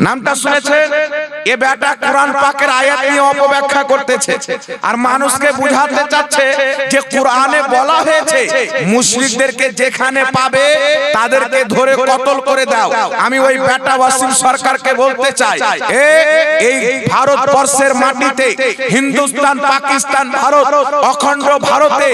নামটা শুনেছেন? এ বেটা কোরআন পাকের আয়াত নিয়ে অপব্যাখ্যা করতেছে আর মানুষকে বুঝাতে চাচ্ছে যে কোরআনে বলা হয়েছে মুশরিকদেরকে যেখানে পাবে তাদেরকে ধরে কতল করে দাও। আমি ওই বেটা ওয়াসিম সরকারকে বলতে চাই, এই ভারতবর্ষের মাটিতে হিন্দুস্তান, পাকিস্তান, ভারত, অখণ্ড ভারতে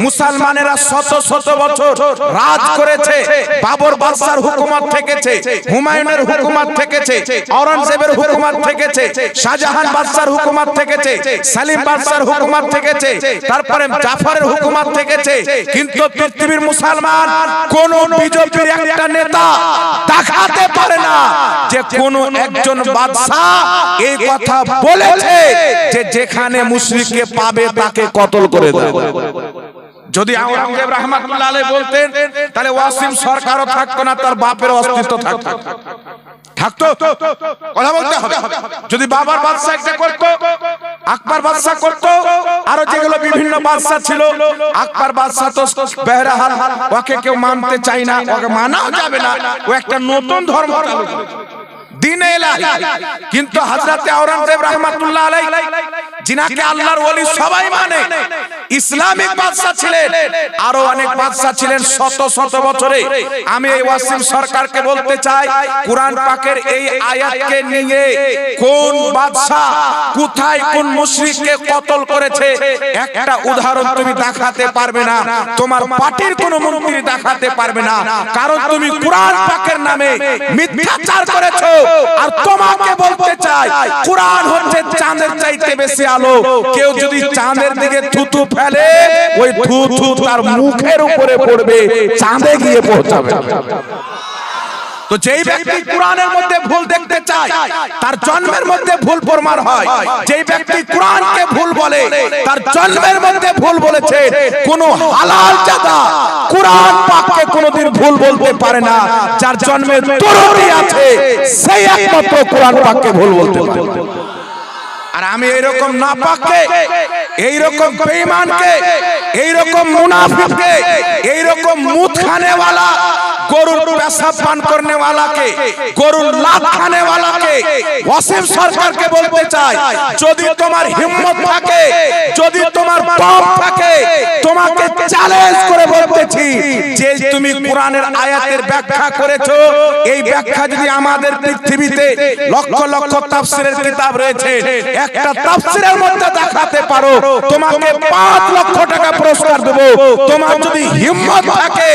মুসলমানেরা শত শত বছর রাজ করেছে। বাবর বাদশার হুকুমত থেকেছে, হুমায়ুনের হুকুমত থেকেছে, ঔরঙ্গজেবের হুকুমত থেকেছে, শাহজাহান বাদশার হুকুমত থেকেছে, সালিম বাদশার হুকুমত থেকেছে, তারপরে জাফরের হুকুমত থেকেছে। কিন্তু পৃথিবীর মুসলমান কোন বিজেপির একটা নেতা দেখাতে পারে না যে কোন একজন বাদশা এই কথা বলেছে যে যেখানে মুশরিককে পাবে তাকে কতল করে দেবে। যদি আওরঙ্গজেব রাহমাতুল্লাহ আলাইহি বলতেন তাহলে ওয়াসিম সরকারও থাকতো না, তার বাপের অস্তিত্ব থাকতো। কথা বলতে হবে। যদি বাবার বাদশা একটা করতো, আকবর বাদশা করতো, আরো যেগুলো বিভিন্ন বাদশা ছিল, আকবর বাদশা তো বেহরাহাল ওকে কেউ মানতে চায় না, ওকে মানাও যাবে না, ও একটা নতুন ধর্ম চালু করেছে, দ্বীনে ইলাহি। কিন্তু হযরতে আওরঙ্গজেব রাহমাতুল্লাহ আলাইহি যিনাকে আল্লাহর ওলি সবাই মানে, ইসলামিক বাদশা ছিলেন, আরো অনেক বাদশা ছিলেন শত শত বছরে। আমি এই ওয়াসিম সরকারকে বলতে চাই, কুরআন পাকের এই আয়াতকে নিয়ে কোন বাদশা কোথায় কোন মুশরিককে কতল করেছে একটা উদাহরণ তুমি দেখাতে পারবে না, তোমার পার্টির কোন মন্ত্রী দেখাতে পারবে না, কারণ তুমি কুরআন পাকের নামে মিথ্যাচার করেছো। আর তোমাকে বলতে চাই, কুরআন হচ্ছে চাঁদের চাইতে বেশি আলো। কেউ যদি চাঁদের দিকে থুতু ফেলে, ওই থুতু তার মুখের উপরে পড়বে, চাঁদে গিয়ে পৌঁছাবে। তো যেই ব্যক্তি কোরআনের মধ্যে ভুল দেখতে চায় তার জন্মের মধ্যে ভুল প্রমাণ হয়। যেই ব্যক্তি কোরআনকে ভুল বলে তার জন্মের মধ্যে ভুল বলেছে। কোন হালাল জাদা কোরআন পাককে কোনদিন ভুল বলতে পারে না। যার জন্মের তরুণী আছে সেই একমাত্র কোরআন পাককে ভুল বলতে পারে। আর আমি এইরকম নাপাককে, এইরকম বেঈমানকে, এইরকম মুনাফিককে, এইরকম মুদ খানেওয়ালা, গরুর পেশাব পান করনেওয়ালাকে, গরুর লাত খানেওয়ালাকে, ওয়াসিম সরকারকে বলতে চাই, যদি তোমার হিম্মত থাকে, যদি তোমার দম থাকে, তোমাকে চ্যালেঞ্জ করে বলতেছি যে তুমি কোরআনের আয়াতের ব্যাখ্যা করেছো, এই ব্যাখ্যা যদি আমাদের পৃথিবীতে লক্ষ লক্ষ তাফসীরের কিতাব রয়েছে, একটা তাফসীরের মধ্যে দেখাতে পারো, তোমাকে 5 লক্ষ টাকা পুরস্কার দেব। তোমার যদি হিম্মত থাকে,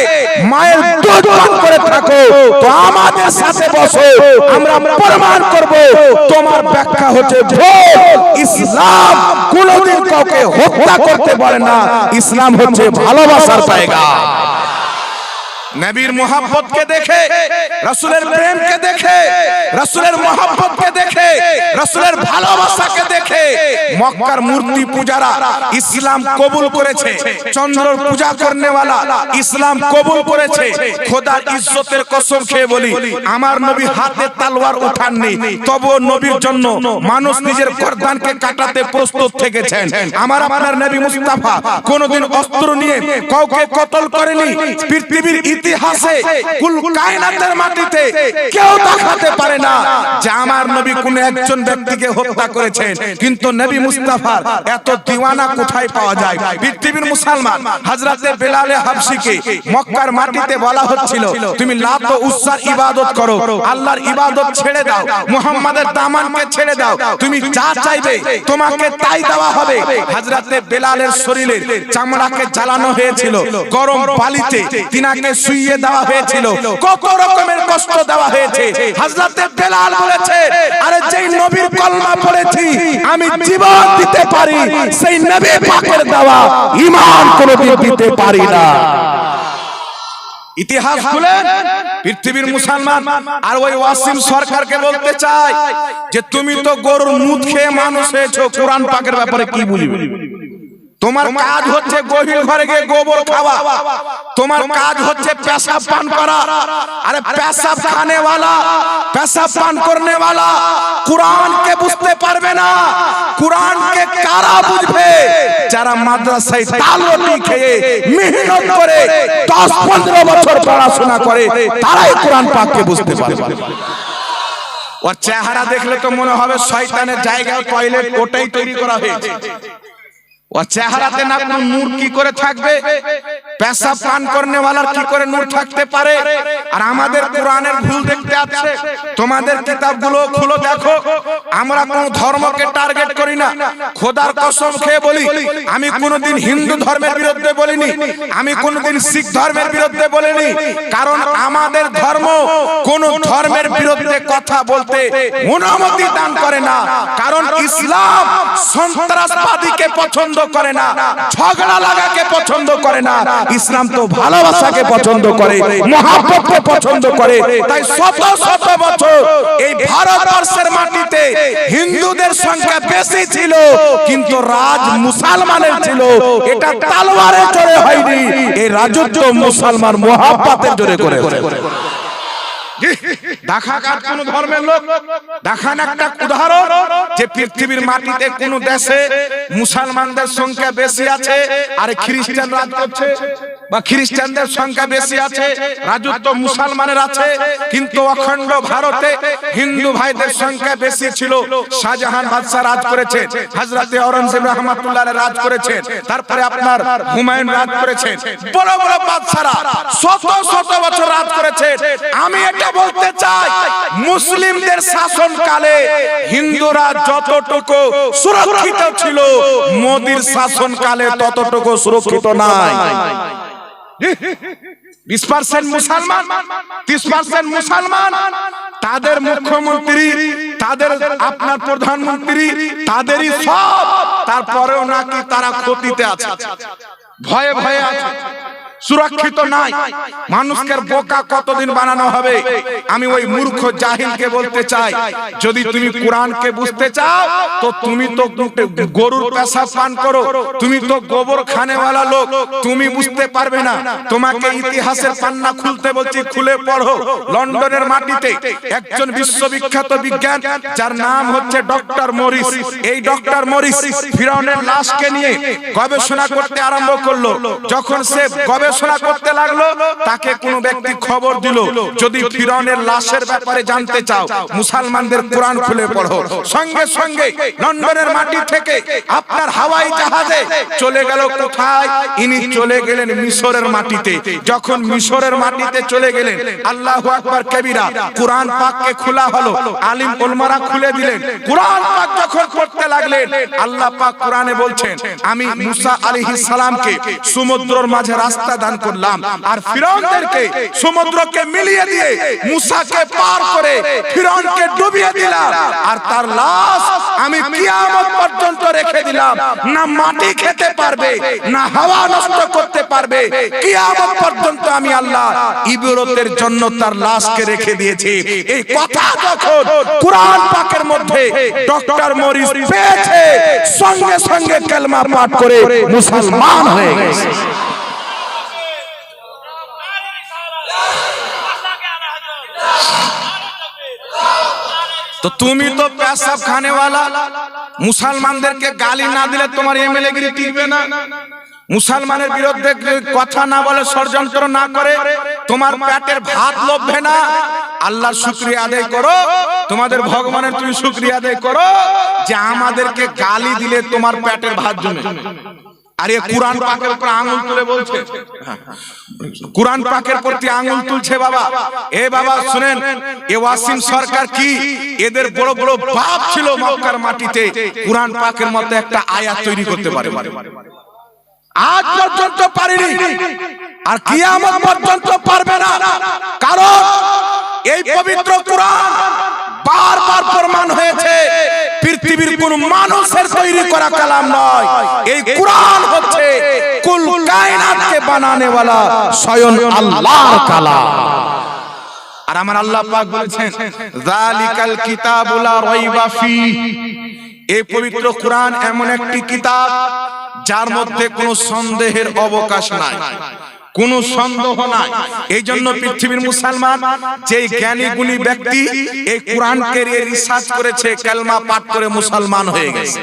মায়ের দুধ পান করে থাকো, তো আমাদের সাথে বসো, আমরা প্রমাণ করব তোমার ব্যাখ্যা হচ্ছে ভুল। ইসলাম কোনদিন কাউকে হত্যা করতে পারে না, ইসলাম হচ্ছে ভালোবাসার জায়গা। নবীর মোহাব্বতকে দেখে, রাসূলের প্রেমকে দেখে, রাসূলের মোহাব্বতকে দেখে, রাসূলের ভালোবাসাকে দেখে মক্কার মূর্তি পূজারা ইসলাম কবুল করেছে। চন্দ্রর পূজা করনেওয়ালা ইসলাম কবুল করেছে। খোদার ইজ্জতের কসম খেয়ে বলি, আমার নবী হাতে তলোয়ার উঠাননি, তবুও নবীর জন্য মানুষ নিজের গর্দানকে কাটাতে প্রস্তুত থেকেছেন। আমার আপনার নবী মুস্তাফা কোনদিন অস্ত্র নিয়ে কাউকে কতল করেনি। পৃথিবীর ইতিহাসে কুল কায়নাতের মাটিতে কেউ দেখাতে পারে না যে আমার নবী কোন একজন ব্যক্তিকে হত্যা করেছেন। কিন্তু নবী মুস্তাফার এত দিওয়ানা কোথায় পাওয়া যায়? পৃথিবীর মুসলমান হযরতে বেলাল হাবশিকে মক্কার মাটিতে বলা হচ্ছিল, তুমি লাত ও উজ্জার ইবাদত করো, আল্লাহর ইবাদত ছেড়ে দাও, মুহাম্মাদের দামানকে ছেড়ে দাও, তুমি যা চাইবে তোমাকে তাই দেওয়া হবে। হযরতে বেলালের শরীরের চামড়াকে জ্বালানো হয়েছিল, গরম বালিতে তিনাকে শুইয়ে দেওয়া হয়েছিল, কত রকমের কষ্ট দেওয়া হয়েছে। হযরতে বেলাল বলেছে, আরে যেই নবীর কলমা পড়েছি আমি জীবন দিতে পারি, সেই নবী পাকের দেওয়া ঈমান কোনদিন দিতে পারি না। ইতিহাস খুলেন পৃথিবীর মুসলমান। আর ওই ওয়াসিম সরকারকে বলতে চাই যে তুমি তো গরুর মুদ খেয়ে মানুষ হয়েছো, কোরআন পাকের ব্যাপারে কি বলবে? তোমার কাজ হচ্ছে গভীর ঘরে গিয়ে গোবর খাওয়া, তোমার কাজ হচ্ছে পেশাব পান করা। আরে পেশাব খানে वाला, পেশাব পান করনে वाला কুরআনকে বুঝতে পারবে না। কুরআনকে কারা বুঝবে? যারা মাদ্রাসায় তালরুটি খেয়ে মেহনত করে 10-15 বছর পড়াশোনা করে, তারাই কুরআন পাককে বুঝতে পারবে। ওর চেহারা দেখলে তো মনে হবে শয়তানের জায়গায় টয়লেট ওটাই তৈরি করা হয়েছে। ও চেহারাতে না কোনো নূর কি করে থাকবে? পেশাব পান করনে ওয়ালার কি করে নূর থাকতে পারে? আর আমাদের কোরআনের ভুল দেখতে আছে। তোমাদের কিতাবগুলো খুলো দেখো। আমরা কোন ধর্মকে টার্গেট করি না। খোদার কসম খেয়ে বলি, আমি কোনোদিন হিন্দু ধর্মের বিরুদ্ধে বলিনি, আমি কোনোদিন শিখ ধর্মের বিরুদ্ধে বলিনি। কারণ আমাদের ধর্ম কোন ধর্মের বিরুদ্ধে কথা বলতে অনুমতি দান করে না। কারণ ইসলাম সন্ত্রাসবাদীকে পছন্দ করে না, ঝগড়া লাগাকে পছন্দ করে না। ইসলাম তো ভালোবাসাকে পছন্দ করে, মহব্বতকে পছন্দ করে। তাই শত শত বছর এই ভারতবর্ষের মাটিতে হিন্দুদের সংখ্যা বেশি ছিল, কিন্তু রাজ মুসলমানের ছিল। এটা তলোয়ারের জোরে হয়নি, এই রাজত্ব মুসলমান মহব্বতের জোরে করে। দেখাকার কোন ধর্মের লোক দেখান একটা উদাহরণ যে পৃথিবীর মাটিতে কোন দেশে মুসলমানদের সংখ্যা বেশি আছে আর খ্রিস্টান রাজ করছে, বা খ্রিস্টানদের সংখ্যা বেশি আছে রাজত্ব মুসলমানের আছে। কিন্তু অখণ্ড ভারতে হিন্দু ভাইদের সংখ্যা বেশি ছিল। শাহজাহান বাদশাহ রাজ করেছে, হযরতে আওরঙ্গজেব রাহমাতুল্লাহ আলাইহি রাজ করেছে, তারপরে আপনার হুমায়ুন রাজ করেছে, বড় বড় বাদশারা শত শত বছর রাজ করেছে। আমি এটা বলতে চাই, মুসলিমদের শাসনকালে হিন্দুরা যতটুকু সুরক্ষিত ছিল, মোদির শাসনকালে ততটুকু সুরক্ষিত নাই। 20% মুসলমান, 30% মুসলমান, তাদের মুখ্যমন্ত্রী, তাদের আপনার প্রধানমন্ত্রী, তাদেরই সব। তারপরেও নাকি তারা ক্ষতিতে আছে, ভয়ে ভয়ে আছে, সুরক্ষিত নাই। মানুষকে বোকা কতদিন বানানো হবে? আমি ওই মূর্খ জাহিলকে বলতে চাই, যদি তুমি কোরআনকে বুঝতে চাও তো তুমি তো গরুর পেশাব পান করো, তুমি তো গোবর খানেওয়ালা লোক, তুমি বুঝতে পারবে না। তোমাকে ইতিহাসের পান্না খুলতে বলছি, খুলে পড়ো। লন্ডনের মাটিতে একজন বিশ্ববিখ্যাত বিজ্ঞান, যার নাম হচ্ছে ডক্টর মরিস। এই ডক্টর মরিস ফিরআউনের লাশকে নিয়ে গবেষণা করতে আরম্ভ করলো। যখন সে গবেষণা করতে লাগলো, তাকে কোন ব্যক্তি খবর দিল, যদি ফিরআউনের লাশের ব্যাপারে জানতে চাও মুসলমানদের কোরআন খুলে পড়ো। সঙ্গে সঙ্গে লন্ডনের মাটি থেকে আপনার হাওয়াই জাহাজে চলে গেল কোথায়? ইনি চলে গেলেন মিশরের মাটিতে। যখন মিশরের মাটিতে চলে গেলেন, আল্লাহু আকবার কবিরা, কোরআন পাককে খোলা হলো, আলিম উলমারা খুলে দিলেন। কোরআন পাক যখন পড়তে লাগলেন, আল্লাহ পাক কোরআনে বলছেন, আমি মুসা আলাইহিস সালামকে সমুদ্রের মাঝে রাস্তা দান করলাম, আর ফিরআউনদেরকে সমুদ্রকে মিলিয়ে দিয়ে মুসাকে পার করে ফিরআউনকে ডুবিয়ে দিলাম। আর তার লাশ আমি কিয়ামত পর্যন্ত রেখে দিলাম। না মাটি খেতে পারবে, না হাওয়া নষ্ট করতে পারবে। কিয়ামত পর্যন্ত আমি আল্লাহ ইবাদতের জন্য তার লাশকে রেখে দিয়েছি। এই কথা যখন কোরআন পাকের মধ্যে ডক্টর মরিস পেয়েছে, সঙ্গে সঙ্গে কালেমা পাঠ করে মুসলমান হয়ে গেছে। তো তুমি তো পেশাব খানেওয়ালা, মুসলমানদেরকে গালি না দিলে তোমার এমএলএ গিরি টিকবে না। মুসলমানের বিরুদ্ধে কথা না বলে, ষড়যন্ত্র না করে তোমার পেটের ভাত লোভবে না। আল্লাহর শুকরিয়া আদায় করো, তোমাদের ভগবানের তুমি শুকরিয়া আদায় করো যে আমাদেরকে গালি দিলে তোমার পেটের ভাত জমে। আর এই কুরআন পাকের উপর আঙ্গুল তুলে বলছে, কুরআন পাকের প্রতি আঙ্গুল তুলছে। বাবা, এ বাবা শুনেন, এ ওয়াসিম সরকার কি এদের বড় বড় বাপ ছিল মক্কার মাটিতে, কুরআন পাকের মতো একটা আয়াত তৈরি করতে পারে? আজ পর্যন্ত পারেনি, আর কিয়ামত পর্যন্ত পারবে না। কারণ এই পবিত্র কুরআন বারবার প্রমাণ হয়েছে পৃথিবীর কোন মানুষের তৈরি করা কালাম নয়। এই কুরআন হচ্ছে কুল কায়নাতকে বানানে ওয়ালা স্বয়ং আল্লাহর কালাম। আর আমার আল্লাহ পাক বলেছেন, যালিকাল কিতাবু লা রাইবা ফি, এই পবিত্র কুরআন এমন একটি কিতাব যার মধ্যে কোনো সন্দেহের অবকাশ নাই, কোনো সন্দেহ নাই। এই জন্য পৃথিবীর মুসলমান যে জ্ঞানী গুণী ব্যক্তি এই কোরআনকে রিসার্চ করেছে, কালেমা পাঠ করে মুসলমান হয়ে গেছে।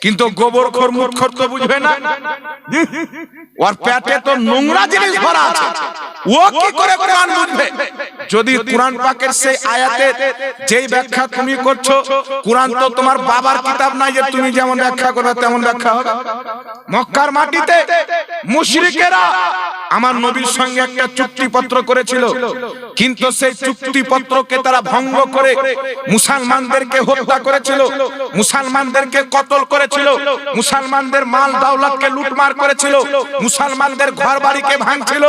কিন্তু গোবরখোর মুখখোর তো বুঝবে না, ওর পেটে তো নোংরা জিনিস ভরা আছে, ও কি করে কোরআন বুঝবে? যদি কোরআন পাকের সেই আয়াতের যেই ব্যাখ্যা তুমি করছো, কোরআন তো তোমার বাবার কিতাব নাই যে তুমি যেমন ব্যাখ্যা করবে তেমন ব্যাখ্যা হবে। মক্কার মাটিতে মুশরিকেরা আমার নবীর সঙ্গে একটা চুক্তিপত্র করেছিল, কিন্তু সেই চুক্তিপত্রকে তারা ভঙ্গ করে মুসলমানদেরকে হত্যা করেছিল, মুসলমানদেরকে কতল করেছিল, মুসলমানদের মাল দাওলাতকে লুটমার করেছিল, মুসলমানদের ঘরবাড়িকে ভাঙছিল।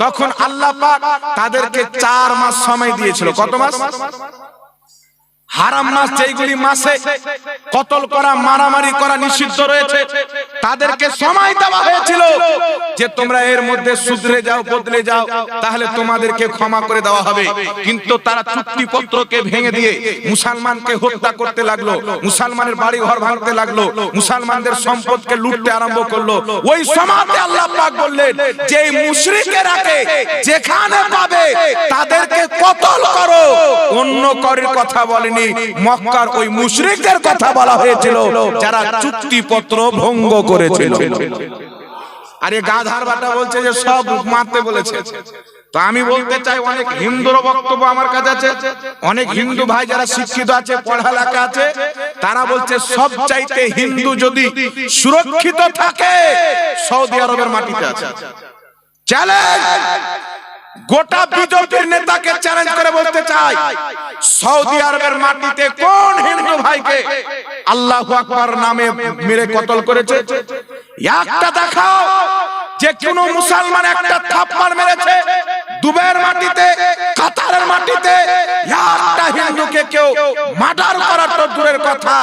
তখন আল্লাহ পাক তাদেরকে 4 মাস সময় দিয়েছিল। কত মাস? হারাম মাস, যেইগুলি মাসে কতল করা মারামারি করা নিষিদ্ধ রয়েছে, তাদেরকে সময় দেওয়া হয়েছিল যে তোমরা এর মধ্যে শুধরে যাও, বদলে যাও, তাহলে তোমাদেরকে ক্ষমা করে দেওয়া হবে। কিন্তু তারা চুক্তিপত্রকে ভেঙে দিয়ে মুসলমানকে হত্যা করতে লাগলো, মুসলমানের বাড়ি ঘর ভাঙতে লাগলো, মুসলমানদের সম্পদকে লুটতে আরম্ভ করলো। ওই সময়তে আল্লাহ পাক বললেন যে এই মুশরিকেরাকে যেখানে পাবে তাদেরকে কতল করো। অন্য কারোর কথা বলেনি, মক্কার ওই মুশরিকদের কথা বলা হয়েছিল যারা চুক্তিপত্র ভঙ্গ করেছিল। আরে গাধার বাটা বলছে যে সব মারতে বলেছে। তো আমি বলতে চাই, অনেক হিন্দুর বক্তব্য আমার কাছে আছে, অনেক হিন্দু ভাই যারা শিক্ষিত আছে, পড়ালেখা আছে, তারা বলছে সব চাইতে হিন্দু যদি সুরক্ষিত থাকে সৌদি আরবের মাটিতে আছে। চ্যালেঞ্জ, গোটা বিজেপির নেতাকে চ্যালেঞ্জ করে বলতে চাই, সৌদি আরবের মাটিতে কোন হিন্দু ভাইকে আল্লাহু আকবার নামে মেরে কতল করেছে? একটা দেখাও যে কোন মুসলমান একটা থাপ্পড় মেরেছে দুবাইয়ের মাটিতে, কাতারের মাটিতে। একটা হিন্দুকে কেউ মার্ডার করার তো দূরের কথা,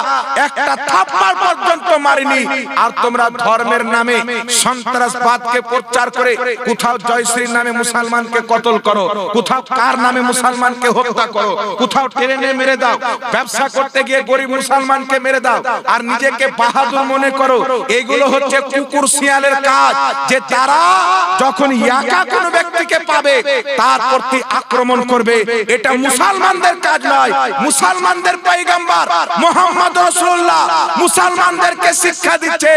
একটা থাপ্পড় পর্যন্ত মারিনি। আর তোমরা ধর্মের নামে সন্ত্রাসবাদকে প্রচার করে কোথাও জয়শ্রীর নামে মুসলমানকে কতল করো, কোথাও কার নামে মুসলমানকে হত্যা করো, কোথাও ট্রেনে মেরে দাও, ব্যবসা করতে গিয়ে গরিব মুসলমানকে মেরে দাও, আর নিজেকে বাহাদুর মনে করো। এগুলো হচ্ছে কুকুর শিয়ালের কাজ, যে তারা যখন একা কোনো ব্যক্তিকে পাবে তার প্রতি আক্রমণ করবে। এটা মুসলমানদের কাজ নয়। মুসলমানদের পয়গম্বর মুহাম্মদ রাসূলুল্লাহ মুসলমানদেরকে শিক্ষা দিচ্ছে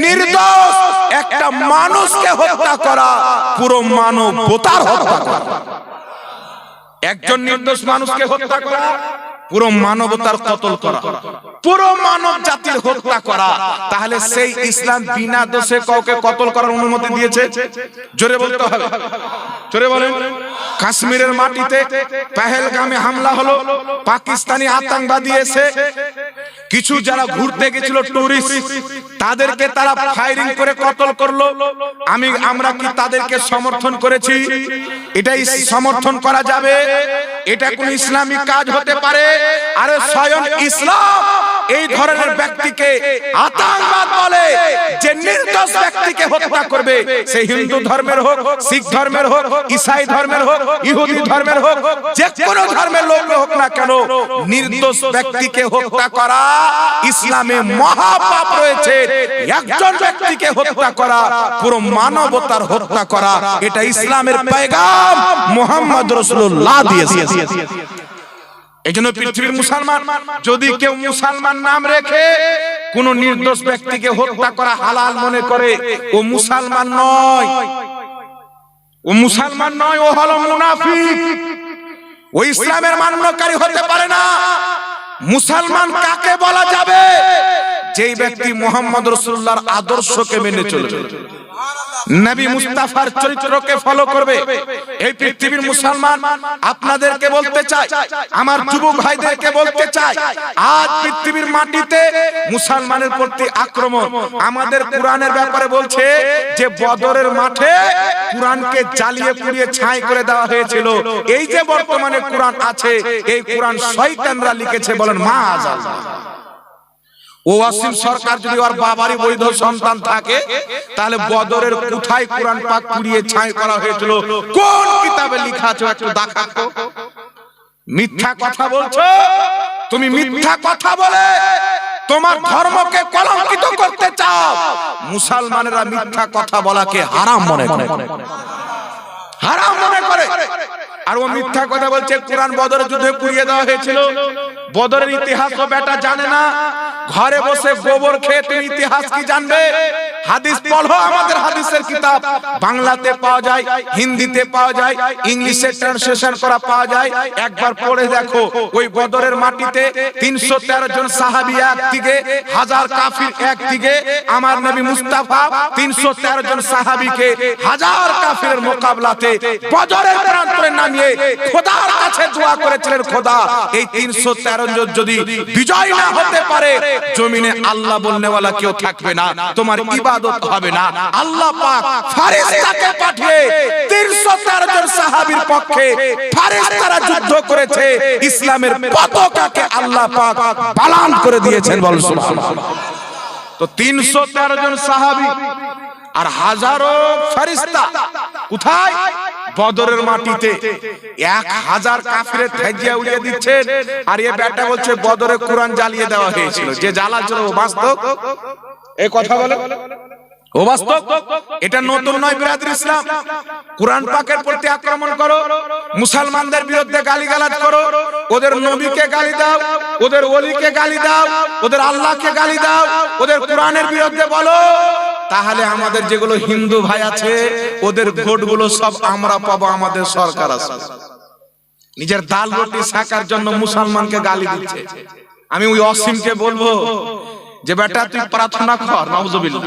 নির্দোষ একটা মানুষকে হত্যা করা পুরো মানবতার হত্যা করা। একজন নির্দোষ মানুষকে হত্যা করা পুরো মানবতার কতল করা, পুরো মানব জাতির হত্যা করা। তাহলে সেই ইসলাম বিনা দোষে কাউকে কতল করার অনুমতি দিয়েছে? জোরে বলতে হবে, জোরে বলেন। কাশ্মীরের মাটিতে পেহেলগামে হামলা হলো, পাকিস্তানি আতঙ্কবাদী এসে কিছু যারা ঘুরতে গেছিল টুরিস্ট, তাদেরকে তারা ফায়ারিং করে কতল করলো। আমরা কি তাদেরকে সমর্থন করেছি? এটাই সমর্থন করা যাবে? এটা কোন ইসলামিক কাজ হতে পারে? আরে স্বয়ং ইসলাম এই ধরনের ব্যক্তিকে আতঙ্কবাদ বলে। যে নির্দোষ ব্যক্তিকে হত্যা করবে, সে হিন্দু ধর্মের হোক, শিখ ধর্মের হোক, ঈসাই ধর্মের হোক, ইহুদি ধর্মের হোক, যে কোনো ধর্মের লোক হোক না কেন, নির্দোষ ব্যক্তিকে হত্যা করা ইসলামে মহাপাপ রয়েছে। একজন ব্যক্তিকে হত্যা করা পুরো মানবতার হত্যা করা। এটা ইসলামের পয়গাম মুহাম্মদ রাসূলুল্লাহ দিয়েছে। এইজন্য পৃথিবীর মুসলমান যদি কেউ মুসলমান নাম রেখে কোন নির্দোষ ব্যক্তিকে হত্যা করা হালাল মনে করে, ও মুসলমান নয়, ও মুসলমান নয়, ও হলো মুনাফিক, ও ইসলামের মান্যকারী হতে পারে না। মুসলমান কাকে বলা যাবে? যেই ব্যক্তি মুহাম্মদ রাসূলুল্লাহর আদর্শকে মেনে চলবে, নবী মুস্তাফার চরিত্রকে ফলো করবে। এই পৃথিবীর মুসলমান আপনাদেরকে বলতে চাই, আমার যুবক ভাইদেরকে বলতে চাই, আজ পৃথিবীর মাটিতে মুসলমানের প্রতি আক্রমণ। আমাদের কোরআনের ব্যাপারে বলছে যে বদরের মাঠে কোরআনকে জ্বালিয়ে পুড়িয়ে ছাই করে দেওয়া হয়েছিল। এই যে বর্তমানে কোরআন আছে, এই কোরআন শয়তানরা লিখেছে। বলেন মাআযাল্লাহ। ওয়াসিম সরকার যদি ওর বাবারই বৈধ সন্তান থাকে, তাহলে বদরের কোথায় কোরআন পাক পুড়িয়ে ছাই করা হয়েছিল? কোন কিতাবে লেখা আছে একটু দেখাও। মিথ্যা কথা বলছো তুমি, মিথ্যা কথা বলে তোমার ধর্মকে কলঙ্কিত করতে চাও। মুসলমানেরা মিথ্যা কথা বলাকে হারাম মনে করে, হারাম মনে করে। আর ও মিথ্যা কথা বলছে কোরআন বদরের যুদ্ধে পুড়িয়ে দেওয়া হয়েছিল। বদরের ইতিহাস তো বেটা জানে না, ঘরে বসে গোবর খেয়ে তুমি ইতিহাস কি জানবে? হাদিস পড়ো, আমাদের হাদিসের কিতাব বাংলাতে পাওয়া যায়, হিন্দিতে পাওয়া যায়, ইংলিশে ট্রান্সলেশন করা পাওয়া যায়। একবার পড়ে দেখো, ওই বদরের মাটিতে 313 জন সাহাবী একদিকে, 1000 কাফির একদিকে, আমার নবী মুস্তাফা 313 জন সাহাবীকে 1000 কাফিরের মোকাবেলাতে বদরের প্রান্তরে নামিয়ে খোদার কাছে দোয়া করেছিলেন, খোদা এই 313 জন যদি বিজয় না হতে পারে, জমিনে আল্লাহ বলনেওয়ালা কেউ থাকবে না, তোমার ইবাদত হবে না। আল্লাহ পাক ফেরেশতাকে পাঠিয়ে 313 জন সাহাবীর পক্ষে ফেরেশতারা যুদ্ধ করেছে, ইসলামের পতাকাকে আল্লাহ পাক বালান করে দিয়েছেন, বল সুবহানাল্লাহ। তো 313 জন সাহাবী আর হাজারো ফেরেশতা কোথায়? বদরের মাটিতে 1000 কাফিরের ধ্বজা উড়িয়ে দিচ্ছেন, আর এই বেটা বলছে বদরে কুরআন জ্বালিয়ে দেওয়া হয়েছিল। যে জ্বালাচ্ছিল ও বাস্তব, এই কথা বলে ও বাস্তব, এটা নতুন নয় বিরাদর ইসলাম। কুরআন পাকের প্রতি আক্রমণ করো, মুসলমানদের বিরুদ্ধে গালিগালাজ করো, ওদের নবীকে গালি দাও, ওদের ওলিকে গালি দাও, ওদের আল্লাহকে গালি দাও, ওদের কোরআনের বিরুদ্ধে বলো, তাহলে আমাদের যেগুলো হিন্দু ভাই আছে ওদের ভোটগুলো সব আমরা পাবো, আমাদের সরকার আছে। নিজের দাল রুটি শাকার জন্য মুসলমানকে গালি দিচ্ছে। আমি ওই অসীমকে বলবো যে বেটা তুই প্রার্থনা কর, নাউজুবিল্লাহ,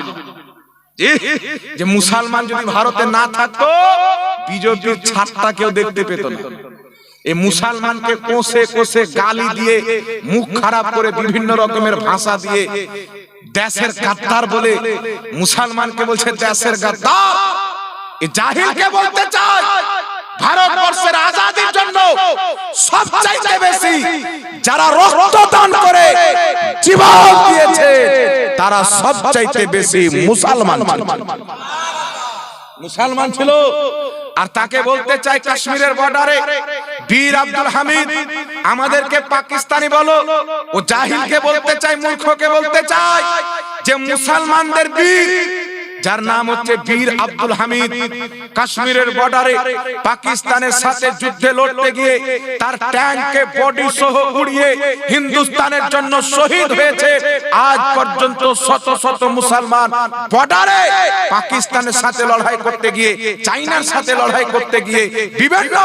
যে মুসলমান যদি ভারতে না থাকতো বিজেপির ছাত্রটা কেউ দেখতে পেত না। এই মুসলমানকে কোষে কোষে গালি দিয়ে, মুখ খারাপ করে, বিভিন্ন রকমের ভাষা দিয়ে দেশের গাদ্দার বলে মুসলমানকে বলছে দেশের গাদ্দার। এই জাহিলকে বলতে চাই ভারতবর্ষের আজাদির জন্য সবচাইতে বেশি যারা রক্তদান করে জীবন দিয়েছে তারা সবচাইতে বেশি মুসলমান ছিল। আর তাকে বলতে চাই কাশ্মীরের বর্ডারে বীর আব্দুল হামিদ আমাদেরকে পাকিস্তানি বলো, ও জাহিলকে বলতে চাই, মূর্খকে বলতে চাই যে মুসলমানদের বীর যার নাম হচ্ছে বীর আব্দুল হামিদ কাশ্মীরের বর্ডারে পাকিস্তানের সাথে যুদ্ধে লড়তে গিয়ে তার ট্যাঙ্কে বডি সহ উড়িয়ে হিন্দুস্তানের জন্য শহীদ হয়েছে। আজ পর্যন্ত শত শত মুসলমান বর্ডারে পাকিস্তানের সাথে লড়াই করতে গিয়ে, চাইনার সাথে লড়াই করতে গিয়ে, বিভিন্ন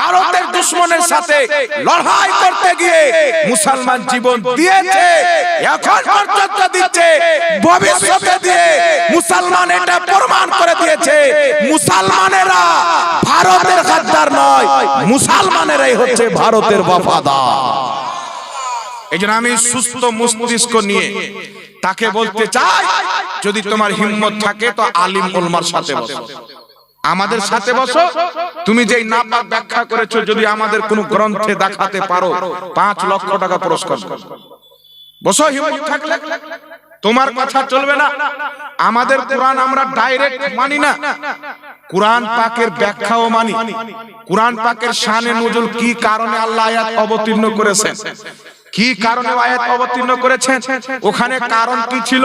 ভারতের দুশমনের সাথে লড়াই করতে গিয়ে মুসলমান জীবন দিয়েছে, এখন পর্যন্ত দিচ্ছে, ভবিষ্যতে দিয়ে মুসলমান এটা প্রমাণ করে দিয়েছে মুসলমানেরা ভারতের গাদ্দার নয়, মুসলমানেরাই হচ্ছে ভারতের ওয়াফাদার। এইজন্য আমি সুস্থ মস্তিষ্ক নিয়ে তাকে বলতে চাই, যদি তোমার হিম্মত থাকে তো আলিম উলমার সাথে বসো, আমাদের সাথে বসো। তুমি যেই নাপাক ব্যাখ্যা করেছো যদি আমাদের কোনো গ্রন্থে দেখাতে পারো 5 লক্ষ টাকা পুরস্কার বসো, হিম্মত থাকলে। তোমার কথা চলবে না। আমাদের কোরআন আমরা ডাইরেক্ট মানি না, কোরআন পাকের ব্যাখ্যাও মানি। কোরআন পাকের শানে নুজুল কি কারণে আল্লাহ আয়াত অবতীর্ণ করেছেন, কি কারণে আয়াত অবতীর্ণ করেছেন, ওখানে কারণ কি ছিল,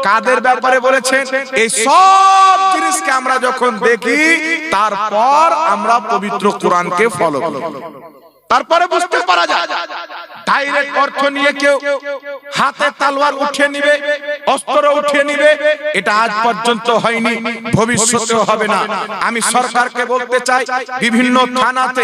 কাদের ব্যাপারে বলেছেন, এই সব জিনিসকে আমরা যখন দেখি তারপর আমরা পবিত্র কোরআনকে ফলো করি, তারপরে বুঝতে পারা যায়। ডাইরেক্ট অর্থ নিয়ে কেউ হাতে তলোয়ার উঠিয়ে নিবে, অস্ত্র উঠিয়ে নিবে, এটা আজ পর্যন্ত হয়নি, ভবিষ্যতেও হবে না। আমি সরকারকে বলতে চাই, বিভিন্ন থানাতে,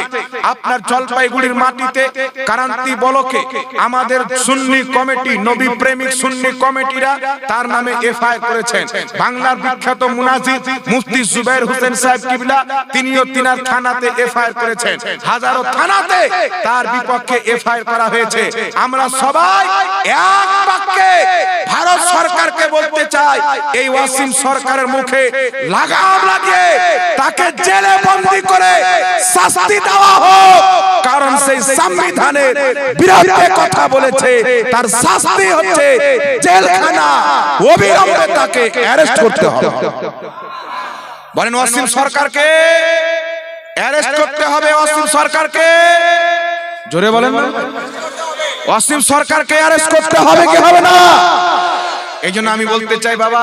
আপনার জলপাইগুড়ির মাটিতে কারান্তি বলকে আমাদের সুন্নি কমিটি, নবী প্রেমিক সুন্নি কমিটিরা তার নামে এফআইআর করেছেন। বাংলার বিখ্যাত মুনাজির মুফতি জুবাইর হোসেন সাহেব কিবলা তিনিও তিনার থানাতে এফআইআর করেছেন। হাজারো থানাতে তার বিপক্ষে এফআইআর করা হয়েছে। আমরা সবাই এক বাক্যে ভারত সরকারকে বলতে চাই, এই ওয়াসিম সরকারের মুখে লাগাম লাগিয়ে তাকে জেলে বন্দী করে শাস্তি দেওয়া হোক, কারণ সেই সংবিধানের বিরুদ্ধে কথা বলেছে, তার শাস্তি হচ্ছে জেলখানা, অবিলম্বে তাকে অ্যারেস্ট করতে হবে। বলেন ওয়াসিম সরকারকে অ্যারেস্ট করতে হবে, ওয়াসিম সরকারকে জোরে বলেন, ওয়াসিম সরকারকে অ্যারেস্ট করতে হবে কি হবে না? এই জন্য আমি বলতে চাই বাবা,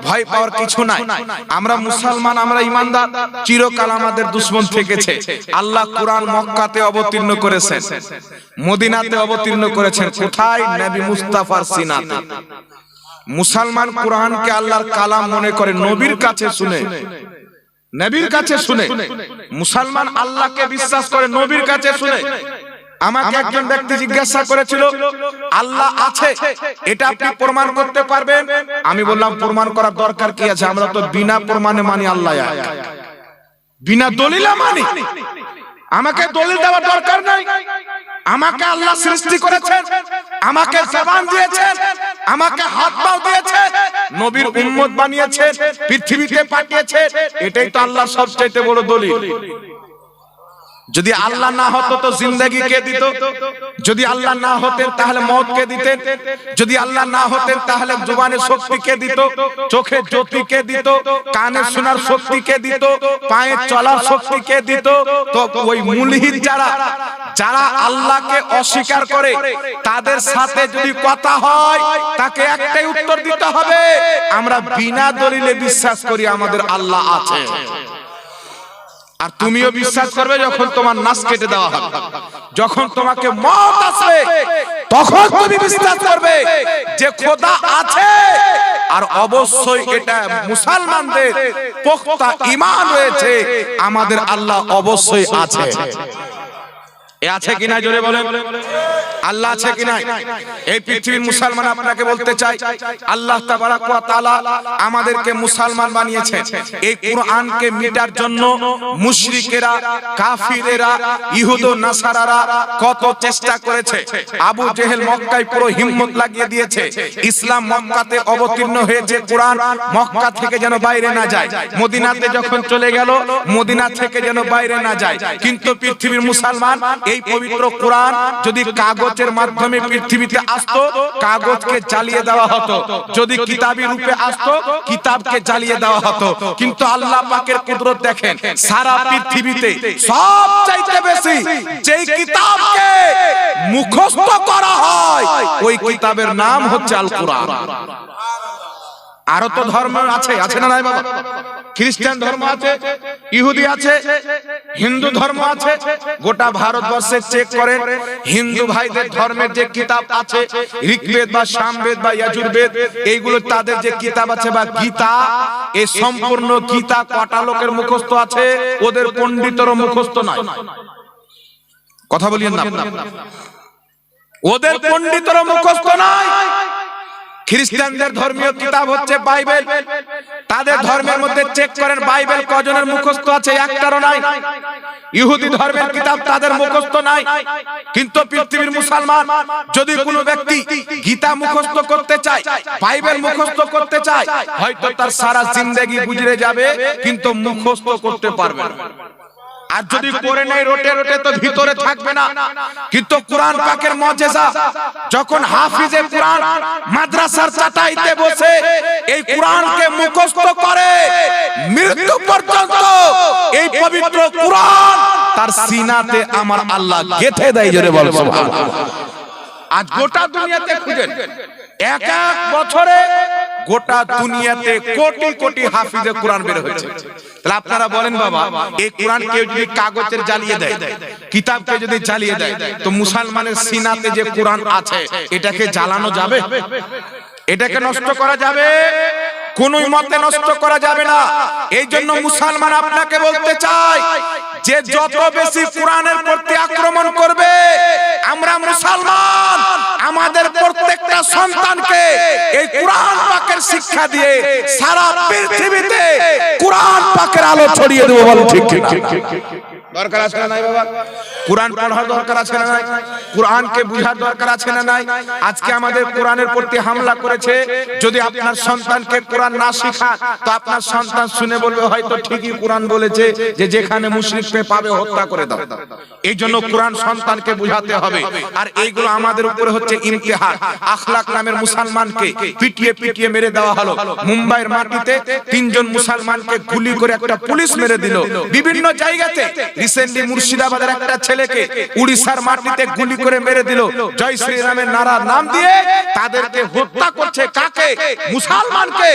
ভয় পাওয়ার কিছু নাই। আমরা মুসলমান, আমরা ইমানদার, চিরকাল আমাদের দুশমন থেকেছে। আল্লাহ কুরআন মক্কাতে অবতীর্ণ করেছেন, মদিনাতে অবতীর্ণ করেছেন, কোথায়? নবী মুস্তাফার সিনাতে। মুসলমান কোরআনকে আল্লাহর কালাম মনে করে, নবীর কাছে শুনে, নবীর কাছে শুনে। মুসলমান আল্লাহকে বিশ্বাস করে নবীর কাছে শুনে। আমাকে একজন ব্যক্তি জিজ্ঞাসা করেছিল, আল্লাহ আছে এটা আপনি প্রমাণ করতে পারবেন? আমি বললাম, প্রমাণ করার দরকার কি আছে? আমরা তো বিনা প্রমাণে মানি আল্লাহ এক, বিনা দলিলে মানি। আমাকে দলিল দেওয়ার দরকার নাই। আমাকে আল্লাহ সৃষ্টি করেছেন, আমাকে জবান দিয়েছেন, আমাকে হাত পাও দিয়েছেন, নবীর উম্মত বানিয়েছেন, পৃথিবীতে পাঠিয়েছেন, এটাই তো আল্লাহর সবচেয়ে বড় দলিল। যদি আল্লাহ না হতো তো জিন্দেগি কে দিত? যদি আল্লাহ না হতেন তাহলে মওত কে দিতেন? যদি আল্লাহ না হতেন তাহলে জবানের শক্তি কে দিত? চোখের জ্যোতি কে দিত? কানে শোনার শক্তি কে দিত? পায়ে চলার শক্তি কে দিত? তো ওই মুলহিদ যারা যারা আল্লাহকে অস্বীকার করে, তাদের সাথে যদি কথা হয় তাকে একটাই উত্তর দিতে হবে, আমরা বিনা দলিলে বিশ্বাস করি আমাদের আল্লাহ আছে। আর তুমিও বিশ্বাস করবে যখন তোমার নাস কেটে দেওয়া হবে, যখন তোমাকে মওত আসবে, তখন তুমি বিশ্বাস করবে যে খোদা আছে। আর অবশ্যই এটা মুসলমানদের পোক্তা ঈমান রয়েছে, আমাদের আল্লাহ অবশ্যই আছে। এ আছে কিনা জোরে বলেন, আল্লাহ আছে কিনা? এই পৃথিবীর মুসলমান আপনাকে বলতে চাই, আল্লাহ তাবারাক ওয়া তাআলা আমাদেরকে মুসলমান বানিয়েছেন। এই কোরআনকে মিটার জন্য মুশরিকেরা, কাফিরেরা, ইহুদ ও নাসারারা কত চেষ্টা করেছে। আবু জেহেল মক্কায় পুরো হিম্মত লাগিয়ে দিয়েছে, ইসলাম মক্কাতে অবতীর্ণ হয়েছে, কোরআন মক্কা থেকে যেন বাইরে না যায়, মদিনাতে যখন চলে গেল মদিনা থেকে যেন বাইরে না যায়। কিন্তু পৃথিবীর মুসলমান এই পবিত্র কোরআন যদি কাগজের মাধ্যমে পৃথিবীতে আসতো, কাগজকে জ্বালিয়ে দেওয়া হতো। যদি কিতাবী রূপে আসতো, কিতাবকে জ্বালিয়ে দেওয়া হতো। কিন্তু আল্লাহ পাকের কুদরত দেখেন, সারা পৃথিবীতে সবচাইতে বেশি যেই কিতাবকে মুখস্থ করা হয়, ওই কিতাবের নাম হচ্ছে আল কোরআন। আরো তো ধর্ম আছে, আছে না নাই বাবা? খ্রিস্টান ধর্ম আছে, ইহুদি আছে, হিন্দু ধর্ম আছে। গোটা ভারতবর্ষে চেক করেন, হিন্দু ভাইদের ধর্মের যে কিতাব আছে, ঋগ্বেদ বা সামবেদ বা যজুর্বেদ, এইগুলো তাদের যে কিতাব আছে বা গীতা, এই সম্পূর্ণ গীতা কটা লোকের মুখস্থ আছে? ওদের পণ্ডিতেরও মুখস্থ নয়। কথা বলিয়েন না, ওদের পণ্ডিতেরও মুখস্থ নয়। খ্রিস্টানদের ধর্মীয় কিতাব হচ্ছে বাইবেল। তাদের ধর্মের মধ্যে চেক করেন বাইবেল কজনের মুখস্থ আছে? একটারও নাই। ইহুদি ধর্মের কিতাব তাদের মুখস্থ নাই। কিন্তু পৃথিবীর মুসলমান যদি কোনো ব্যক্তি গীতা মুখস্থ করতে চায়, বাইবেল মুখস্থ করতে চায়, হয়তো তার সারা জিন্দেগি গুজরে যাবে, কিন্তু মুখস্থ করতে পারবে না। আর যদি করে নেই রোটে রোটে তো ভিতরে থাকবে না। কিন্তু কোরআন পাকের মুজিজা, যখন হাফিজে কোরআন মাদ্রাসার চাটাইতে বসে এই কোরআনকে মুখস্থ করে, মৃত্যু পর্যন্ত এই পবিত্র কোরআন তার সিনাতে আমার আল্লাহ গেঁথে দেয়। জোরে বল সুবহানাল্লাহ। আজ গোটা দুনিয়াতে খুঁজেন, এক এক বছরে গোটা দুনিয়াতে কোটি কোটি হাফিজে কোরআন বের হয়েছে। তাহলে আপনারা বলেন বাবা, এই কোরআন কেউ যদি কাগজের জ্বালিয়ে দেয়, কিতাবকে যদি জ্বালিয়ে দেয়, তো মুসলমানের সিনাতে যে কোরআন আছে এটাকে জ্বালানো যাবে? এটাকে নষ্ট করা যাবে? কোন মতে নষ্ট করা যাবে না। এই জন্য মুসলমান আপনাকে বলতে চাই যে যত বেশি কোরআনের প্রতি আক্রমণ করবে, আমরা মুসলমান আমাদের প্রত্যেকটা সন্তানকে এই কোরআন পাকের শিক্ষা দিয়ে সারা পৃথিবীতে কোরআন পাকের আলো ছড়িয়ে দেব। বল ঠিক ঠিক। দরকার আছে না নাই বাবা? কোরআন পড়ার দরকার আছে না নাই? কোরআনকে বুঝার দরকার আছে না নাই? আজকে আমাদের কোরআনের প্রতি হামলা করেছে। যদি আপনার সন্তানকে কোরআন না শেখান, তো আপনার সন্তান শুনে বলবে হয়তো ঠিকই কোরআন বলেছে যে যেখানে মুশরিককে পাবে হত্যা করে দাও। এই জন্য কোরআন সন্তানকে বুঝাতে হবে। আর এইগুলো আমাদের উপরে হচ্ছে ইমতিহান। আখলাক নামের মুসলমানকে পিটিয়ে পিটিয়ে মেরে দেওয়া হলো। মুম্বাইয়ের মাটিতে 3 জন মুসলমানকে গুলি করে একটা পুলিশ মেরে দিল। বিভিন্ন জায়গাতে রিসেন্টলি মুর্শিদাবাদের একটা ছেলে ছেলেকে উড়িষ্যার মাটিতে গুলি করে মেরে দিল জয় শ্রীরামের নারা নাম দিয়ে, তাদেরকে হত্যা করছে। কাকে? মুসলমানকে।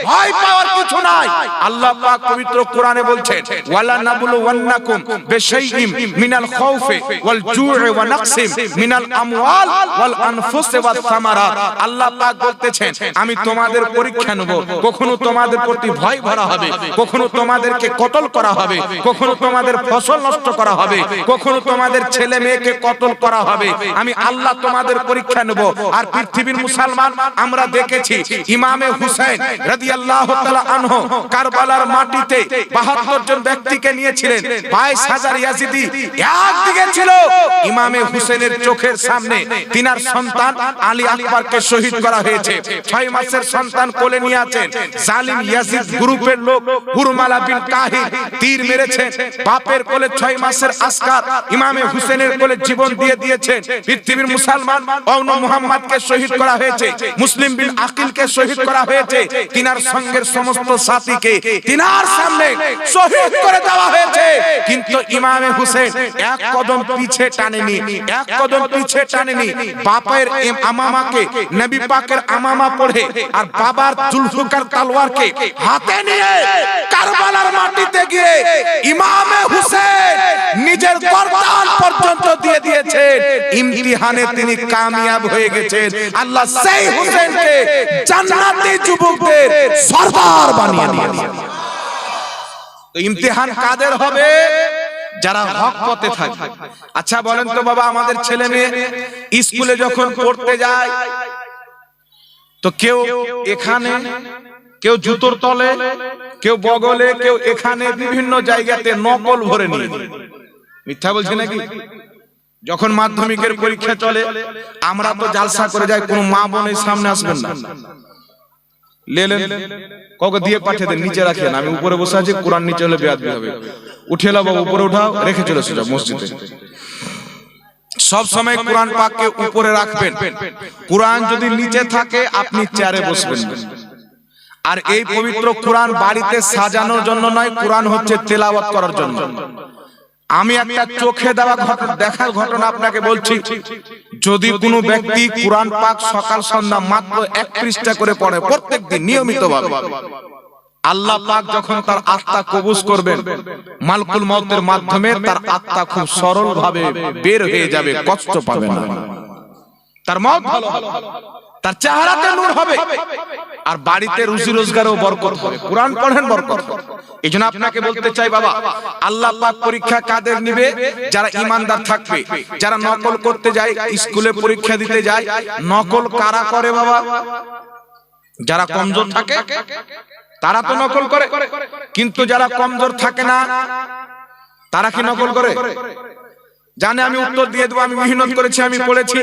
ভয় পাওয়ার কিছু নাই। আল্লাহ পাক পবিত্র কোরআনে বলছেন ওয়ালা নাবলুওয়ান্নাকুম বিশাইইম মিনাল খাউফি ওয়াল জু'i ওয়া নাকসিম মিনাল আমওয়াল ওয়াল আনফুসি ওয়াস সামারাত। আল্লাহ পাক বলতেছেন আমি তোমাদের পরীক্ষা নেব, কখনো তোমাদের প্রতি ভয় ভরা হবে, কখনো তোমাদেরকে কতল করা হবে, কখনো তোমাদের ফসল নষ্ট করা হবে, কখনো তোমাদের ছেলে মেয়েকে কতল করা হবে। আমি আল্লাহ তোমাদের পরীক্ষা নেব। আর পৃথিবীর মুসলমান আমরা দেখেছি ইমামে হুসাইন রাদিয়াল্লাহু তাআলা আনহু কারবালার মাটিতে ৭২ জন ব্যক্তিকে নিয়েছিলেন। ২২,০০০ ইয়াজিদি একদিকে ছিল। ইমামে হুসাইনের চোখের সামনে তিনার সন্তান আলী আকবরকে শহীদ করা হয়েছে। ৬ মাসের সন্তান কোলে নিয়ে আছেন। জালিম ইয়াজিদ গ্রুপের লোক হুরমালা বিন কাহিল তীর মেরেছেন। বাপের কোলে ৬ মাসের আসকার ইমামে হুসাইনের কোলে জীবন দিয়ে দিয়েছেন। পৃথিবীর মুসলমান অওন মুহাম্মদকে শহীদ করা হয়েছে, মুসলিম বিন আকিলকে শহীদ করা হয়েছে। তিনার সঙ্গের সমস্ত সাথীকে তিনার সামনে শহীদ করে দেওয়া হয়েছে। কিন্তু ইমামে হুসাইন এক কদম পিছে টানেনি, এক কদম পিছে টানেনি। বাপের আমামাকে নবী পাকের আমামা পড়ে আর বাবার জুলফিকার তলোয়ারকে হাতে নিয়ে কারবালার মাটিতে গিয়ে ইমামে হুসাইন নিজের গর্দান পর্যন্ত দিয়ে দিয়েছেন। ইমতিহানে তিনি কামিয়াব হয়ে গেছেন। আল্লাহ সেই হুসাইনকে জান্নাতি যুবকদের সরদার বানিয়ে দিয়েছেন। তো ইমতিহান কাদের হবে? যারা হক পথে থাকে। আচ্ছা বলেন তো বাবা, আমাদের ছেলে মেয়ে স্কুলে যখন পড়তে যায় তো কেউ এখানে, কেউ জুতোর তলে, কেউ বগলে, কেউ এখানে, বিভিন্ন জায়গাতে নকল ভরে নিয়ে। মিথ্যা বলছি নাকি? যখন মাধ্যমিকের পরীক্ষা চলে আমরা তো জালসা করে যাই, কোন মা বোনের সামনে আসবেন না, লেলেন কাউকে দিয়ে পাঠিয়ে দেন, নিচে রাখেন। আমি উপরে বসে আছি, কোরআন নিচে হলে বেয়াদবি হবে, উঠে এলো বাবা, উপরে উঠাও, রেখে চলে এসে যাও মসজিদে। সব সময় কোরআন পাককে উপরে রাখবেন। কোরআন যদি নিচে থাকে আপনি চেয়ারে বসবেন। আর এই পবিত্র কোরআন বাড়িতে সাজানোর জন্য নয়, কোরআন হচ্ছে তেলাওয়াত করার জন্য। আমি একটা চোখে দেখার ঘটনা আপনাকে বলছি। যদি কোনো ব্যক্তি কোরআন পাক সকাল সন্ধ্যা মাত্র ১ পৃষ্ঠা করে পড়ে প্রত্যেকদিন নিয়মিতভাবে, আল্লাহ পাক যখন তার আত্মা কবুজ করবেন মালকুল মউতের মাধ্যমে, তার আত্মা খুব সরল ভাবে বের হয়ে যাবে, কষ্ট পাবে না। তার মত ভালো হবে, তার চেহারাতে নূর হবে, আর বাড়িতে রুজি রোজগারেও বরকত হবে। কোরআন পড়েন, বরকত হবে। এইজন্য আপনাকে বলতে চাই বাবা, আল্লাহ পাক পরীক্ষা কাদের নিবে? যারা ঈমানদার থাকবে। যারা নকল করতে যায়, স্কুলে পরীক্ষা দিতে যায়, নকল কারা করে বাবা? যারা কমজোর থাকে তারা তো নকল করে, কিন্তু যারা কমজোর থাকে না তারা কি নকল করে? জানে আমি উত্তর দিয়ে দেবো, আমি মেহনত করেছি, আমি পড়েছি।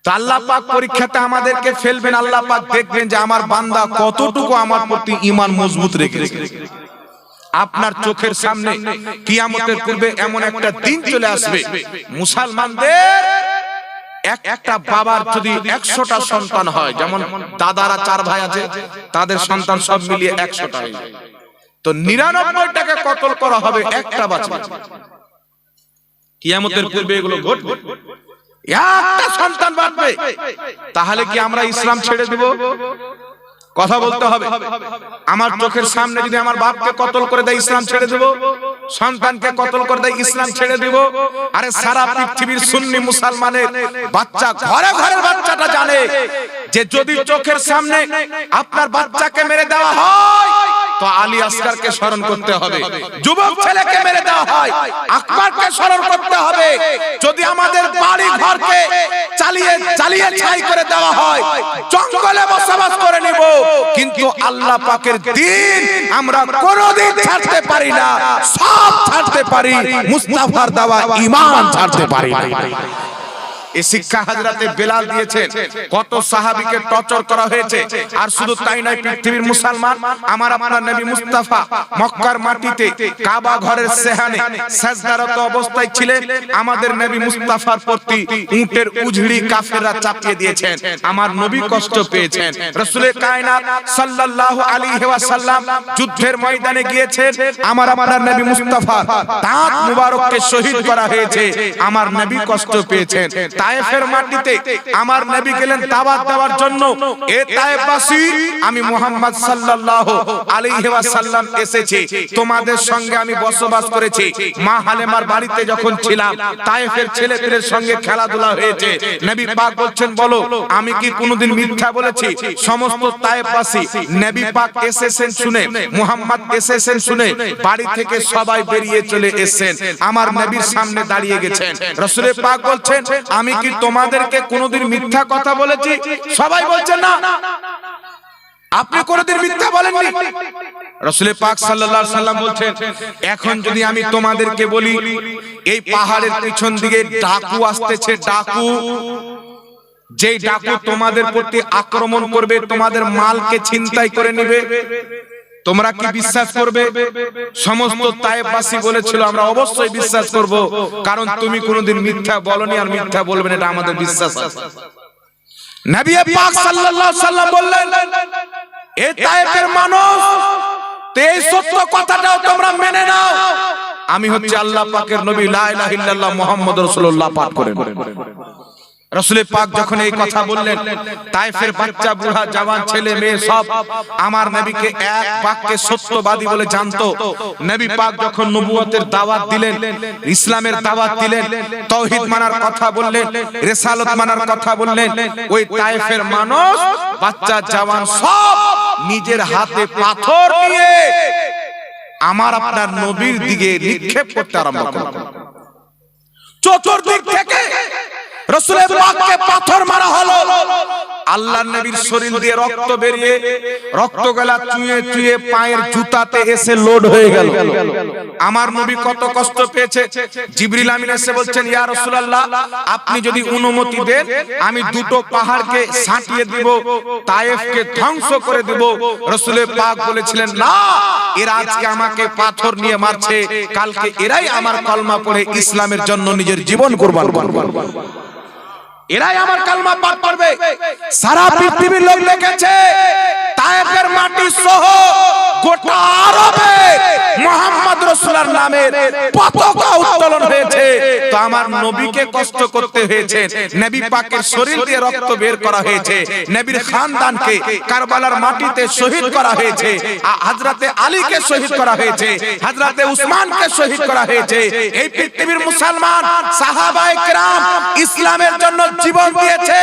তো আল্লাহ পাক পরীক্ষাতে আমাদেরকে ফেলবেন। আল্লাহ পাক দেখবেন যে আমার বান্দা কতটুকু আমার প্রতি ঈমান মজবুত রেখেছে। আপনার চোখের সামনে কিয়ামতের পূর্বে এমন একটা দিন চলে আসবে, মুসলমানদের একটা বাবার যদি ১০০টা সন্তান হয়, যেমন দাদারা ৪ ভাই আছে, তাদের সন্তান সব মিলিয়ে ১০০টা, তো ৯৯টাকে কতল করা হবে, একটা বাঁচবে। কিয়ামতের পূর্বে এগুলো ঘটবে, একটা সন্তান বাঁচবে। তাহলে কি আমরা ইসলাম ছেড়ে দেব? কথা বলতে হবে। আমার চোখের সামনে যদি আমার বাপকে কতল করে দেয়, ইসলাম ছেড়ে দেব? সন্তানকে কতল করে দেয়, ইসলাম ছেড়ে দেব? আরে সারা পৃথিবীর সুন্নি মুসলমানের বাচ্চা, ঘরে ঘরের বাচ্চাটা জানে যে যদি চোখের সামনে আপনার বাচ্চাকে মেরে দেওয়া হয় তো আলী আসকারকে স্মরণ করতে হবে। যুবক ছেলেকে মেরে দেওয়া হয়, আকবরকে স্মরণ করতে হবে। যদি আমাদের বাড়ি ঘরকে চালিয়ে ছাই করে দেওয়া হয়, জঙ্গলে বসবাস করে নিব, কিন্তু আল্লাহ পাকের দ্বীন আমরা কোনোদিন ছাড়তে পারি না। সব ছাড়তে পারি, মুস্তাফার দেওয়া ঈমান ছাড়তে পারি না। এই শিক্ষা হযরতে বেলাল দিয়েছেন। কত সাহাবীকে টর্চার করা হয়েছে। আর শুধু তাই নয়, পৃথিবীর মুসলমান আমার আপনার নবী মুস্তাফা মক্কার মাটিতে কাবা ঘরের সেহানে সাজদারত অবস্থায় ছিলেন। আমাদের নবী মুস্তাফার প্রতি উটের উজড়ি কাফেররা চাপিয়ে দিয়েছেন। আমার নবী কষ্ট পেয়েছেন। রাসূলে কায়নাত সাল্লাল্লাহু আলাইহি ওয়াসাল্লাম যুদ্ধের ময়দানে গিয়েছেন। আমার আপনার নবী মুস্তাফা দাঁত মুবারককে শহীদ করা হয়েছে। আমার নবী কষ্ট পেয়েছেন। তায়েফের মাটিতে আমার নবী গেলেন দাওয়াত দেওয়ার জন্য। এ তায়েফবাসী, আমি মুহাম্মদ সাল্লাল্লাহু আলাইহি ওয়াসাল্লাম এসেছি, তোমাদের সঙ্গে আমি বসবাস করেছি। মা হালেমার বাড়িতে যখন ছিলাম, তায়েফের ছেলেদের সঙ্গে খেলাধুলা হয়েছে। নবী পাক বলছেন, বলো আমি কি কোনোদিন মিথ্যা বলেছি? সমস্ত তায়েফবাসী নবী পাক এসেছেন শুনে, মুহাম্মদ এসেছেন শুনে বাড়ি থেকে সবাই বেরিয়ে চলে এসেছেন। আমার নবীর সামনে দাঁড়িয়ে গেছেন। রাসূল পাক বলছেন, আমি কি তোমাদেরকে কোনোদিন মিথ্যা কথা বলেছি? সবাই বলছেন না। আপনি কোনোদিন মিথ্যা বলেননি। রাসূল পাক সাল্লাল্লাহু আলাইহি সাল্লাম বলছেন, এখন যদি আমি তোমাদেরকে বলি এই পাহাড়ের পিছন দিকে ডাকু আসতেছে, ডাকু, যেই ডাকু তোমাদের প্রতি আক্রমণ করবে, তোমাদের মালকে ছিনতাই করে নেবে, তোমরা কি বিশ্বাস করবে? সমস্ত তায়েফবাসী বলেছিল, আমরা অবশ্যই বিশ্বাস করব, কারণ তুমি কোনোদিন মিথ্যা বলনি আর মিথ্যা বলবে না, এটা আমাদের বিশ্বাস আছে। নবী পাক সাল্লাল্লাহু আলাইহি সাল্লাম বললেন, এই তায়েফের মানুষ, এই সত্য কথাটাও তোমরা মেনে নাও, আমি হচ্ছে আল্লাহ পাকের নবী, লা ইলাহা ইল্লাল্লাহ মুহাম্মাদুর রাসূলুল্লাহ পাঠ করেন। রাসূল পাক যখন এই কথা বললেন, তায়েফের বাচ্চা, বুড়া, জওয়ান, ছেলে মেয়ে সব আমার নবীকে এক বাক্যে সত্যবাদী বলে জানতো। নবী পাক যখন নবুয়তের দাওয়াত দিলেন, ইসলামের দাওয়াত দিলেন, তাওহীদ মানার কথা বললেন, রিসালাত মানার কথা বললেন, ওই তায়েফের মানুষ, বাচ্চা, জওয়ান সব নিজের হাতে পাথর নিয়ে আমার আপনার নবীর দিকে নিক্ষেপ করতে আরম্ভ করল। চতুর্দিক থেকে রাসূলের পাককে পাথর মারা হলো। আল্লাহর নবীর শরীর দিয়ে রক্ত বেরিয়ে, রক্তগলা চুইয়ে চুইয়ে পায়ের জুতাতে এসে লোড হয়ে গেল। আমার নবী কত কষ্ট পেয়েছে। জিবরিল আমিন এসে বলছেন, ইয়া রাসূলুল্লাহ, আপনি যদি অনুমতি দেন আমি দুটো পাহাড়কে ছাঁটিয়ে দিব, তায়েফকে ধ্বংস করে দিব। রাসূলের পাক বলেছিলেন, না, এরা আজকে আমাকে পাথর নিয়ে মারছে, কালকে এরাই আমার কলমা পড়ে ইসলামের জন্য নিজের জীবন কুরবান করবে, এরাই আমার কালমা পাঠ করবে। সারা পৃথিবীর লোক দেখেছে, তায়েফের মাটি সহ গোটা আরবে মুহাম্মদ রাসূলুল্লাহর নামের পতাকা উত্তোলন হয়েছে। তো আমার নবীকে কষ্ট করতে হয়েছে, নবী পাকের শরীর দিয়ে রক্ত বের করা হয়েছে, নবীর খানদানকে কারবালার মাটিতে শহীদ করা হয়েছে, হযরতে আলীকে শহীদ করা হয়েছে, হযরতে উসমানকে শহীদ করা হয়েছে। এই পৃথিবীর মুসলমান সাহাবায়ে কেরাম ইসলামের জন্য জীবন দিয়েছে।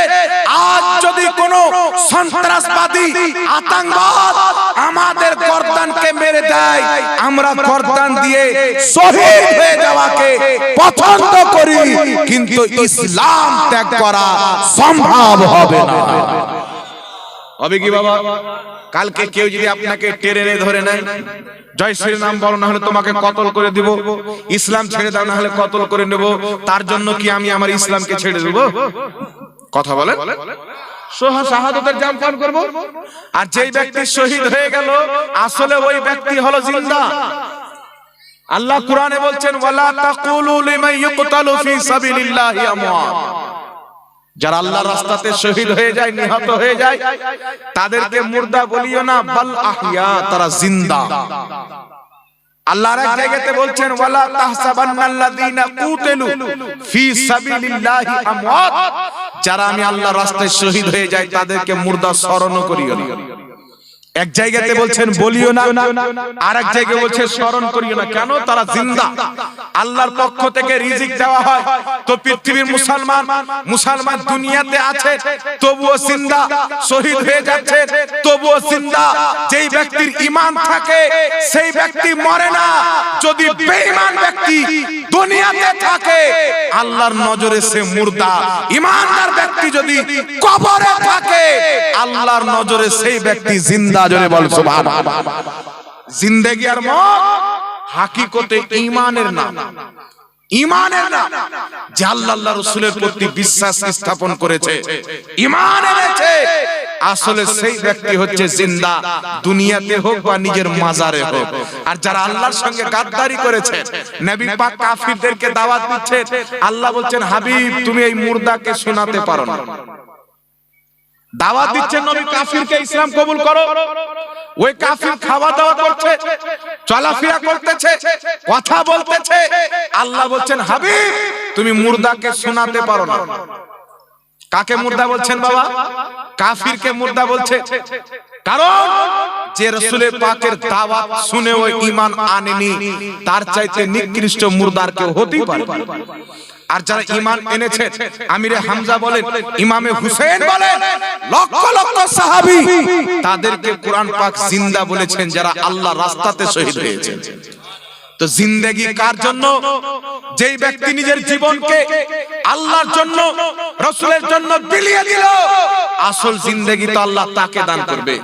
আজ যদি কোন সন্ত্রাসবাদী, আতঙ্কবাদ আমাদের গর্দানকে মেরে দেয়, আমরা গর্দান দিয়ে শহীদ হয়ে যাওয়াকে পছন্দ করি, কিন্তু ইসলাম ত্যাগ করা সম্ভব হবে না। হবে কি বাবা? কালকে কেউ যদি আপনাকে টেনে ধরে নেয়, জয় শ্রী রাম বলো, না হলে তোমাকে কতল করে দিব, ইসলাম ছেড়ে দাও না হলে কতল করে নেব, তার জন্য কি আমি আমার ইসলামকে ছেড়ে দেব? কথা বলেন। শাহাদাতের জাম পান করব। আর যেই ব্যক্তি শহীদ হয়ে গেল, আসলে ওই ব্যক্তি হলো জিন্দা। আল্লাহ কুরআনে বলছেন, ওয়ালা তাকুলু লিমান ইউকতালু ফি সাবিলিল্লাহি আমওয়াত, যারা আল্লাহর রাস্তাতে শহীদ হয়ে যায়, নিহত হয়ে যায়, তাদেরকে মুর্দা বলিও না, বাল আহইয়া, তারা জিন্দা। আল্লাহর এক জায়গাতে বলছেন, ওয়ালা তাহসাবান্নাল্লাযীনা কুতিলু ফি সাবিলিল্লাহি আমওয়াত, যারা আমি আল্লাহর রাস্তায় শহীদ হয়ে যায় তাদেরকে মুর্দা স্মরণ করিও না। এক জায়গাতে বলছেন বলিও না, আর এক জায়গায় বলছে স্মরণ করিও না। কেন? তারা জিন্দা, আল্লাহর পক্ষ থেকে রিজিক দেওয়া হয়। তো পৃথিবীর মুসলমান দুনিয়াতে আছে, তবুও জিন্দা, শহীদ হয়ে যাচ্ছে, তবুও জিন্দা। যেই ব্যক্তির ঈমান থাকে সেই ব্যক্তি মরে না। যদি বেঈমান ব্যক্তি দুনিয়াতে থাকে, আল্লাহর নজরে সে মুর্দা। ঈমানদার ব্যক্তি যদি কবরে থাকে, আল্লাহর নজরে সেই ব্যক্তি জিন্দা। জোরে বল সুবহানাল্লাহ। জিন্দেগি আর মওত হাকিকতে ঈমানের নাম। ঈমানের নাম যে আল্লাহ রাসূলের প্রতি বিশ্বাস স্থাপন করেছে, ঈমান এনেছে, আসলে সেই ব্যক্তি হচ্ছে জিন্দা, দুনিয়াতে হোক বা নিজের মাজারে হোক। আর যারা আল্লাহর সঙ্গে গাদ্দারি করেছে, নবী পাক কাফিরদেরকে দাওয়াত দিচ্ছে, আল্লাহ বলছেন হাবিব তুমি এই মুর্দাকে শোনাতে পারো না। দাওয়াত দিচ্ছেন নবী কাফিরকে ইসলাম কবুল করো, ওই কাফির খাওয়া দাওয়া করছে, চলাফেরা করতেছে, কথা বলতেছে, আল্লাহ বলছেন হাবিব তুমি মুর্দাকে শোনাতে পারো না। কাকে মুর্দা বলছেন বাবা? কাফিরকে মুর্দা বলছে। কারণ যে রাসূলের পাকের দাওয়াত শুনে ওই ঈমান আনেনি, তার চাইতে নিকৃষ্ট মুর্দার কেউ হতেই পারে। আর যারা ঈমান এনেছে, আমিরে হামজা বলেন, ইমামে হুসেন বলেন, লক্ষ লক্ষ সাহাবী, তাদেরকে কোরআন পাক জিন্দা বলেছেন যারা আল্লাহর রাস্তাতে শহীদ হয়েছে। তো জিন্দেগি কার জন্য? যেই ব্যক্তি নিজের জীবনকে আল্লাহর জন্য, রাসূলের জন্য বিলিয়ে দিল, আসল জিন্দেগি তো আল্লাহ তাকে দান করবে।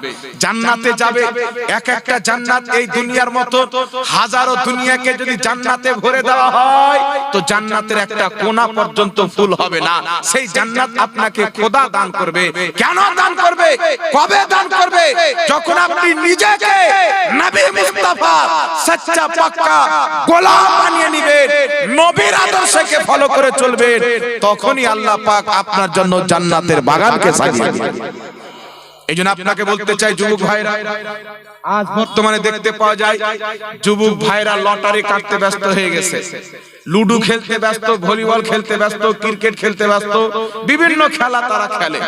জান্নাতে যাবে, এক একটা জান্নাত এই দুনিয়ার মতো হাজারো দুনিয়াকে যদি জান্নাতে ভরে দেওয়া হয় তো জান্নাতের একটা কোণা পর্যন্ত ফুল হবে না। সেই জান্নাত আপনাকে খোদা দান করবে। কেন দান করবে? কবে দান করবে? যখন আপনি নিজেকে নবী মুস্তাফা সচ্চা পাক্কা গোলাম বানিয়ে নেবেন, নবীর আদর্শকে ফলো করে চলবেন, তখনই আল্লাহ পাক আপনার জন্য জান্নাতের বাগানকে সাজিয়ে দিবেন। এইজন্য আপনাকে বলতে চাই যুবক ভাইরা, আজ বর্তমানে দেখতে পাওয়া যায় যুবক ভাইরা লটারি কাটতে ব্যস্ত হয়ে গেছে, লুডু খেলতে ব্যস্ত, ভলিবল খেলতে ব্যস্ত, ক্রিকেট খেলতে ব্যস্ত, বিভিন্ন খেলা তারা খেলে।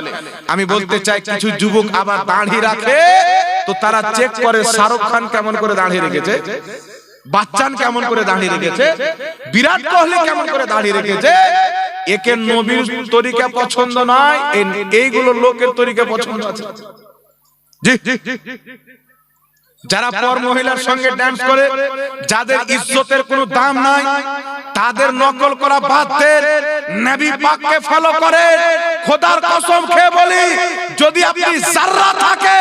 আমি বলতে চাই কিছু যুবক আবার দাড়ি রাখে, তো তারা চেক করে শাহরুখ খান কেমন করে দাড়ি রেখেছে, বাচ্চান কেমন করে দাঁড়িয়ে রেখেছে, বিরাট কোহলি কেমন করে দাঁড়িয়ে রেখেছে। একে নবীর তরিকা পছন্দ নয়, এইগুলো লোকের তরিকা পছন্দ আছে। জি, যারা পর মহিলার সঙ্গে ডান্স করে, যাদের ইজ্জতের কোনো দাম নাই, তাদের নকল করা বাদ দেন, নবী পাককে ফলো করেন। খোদার কসম খেয়ে বলি, যদি আপনি যাররা থাকে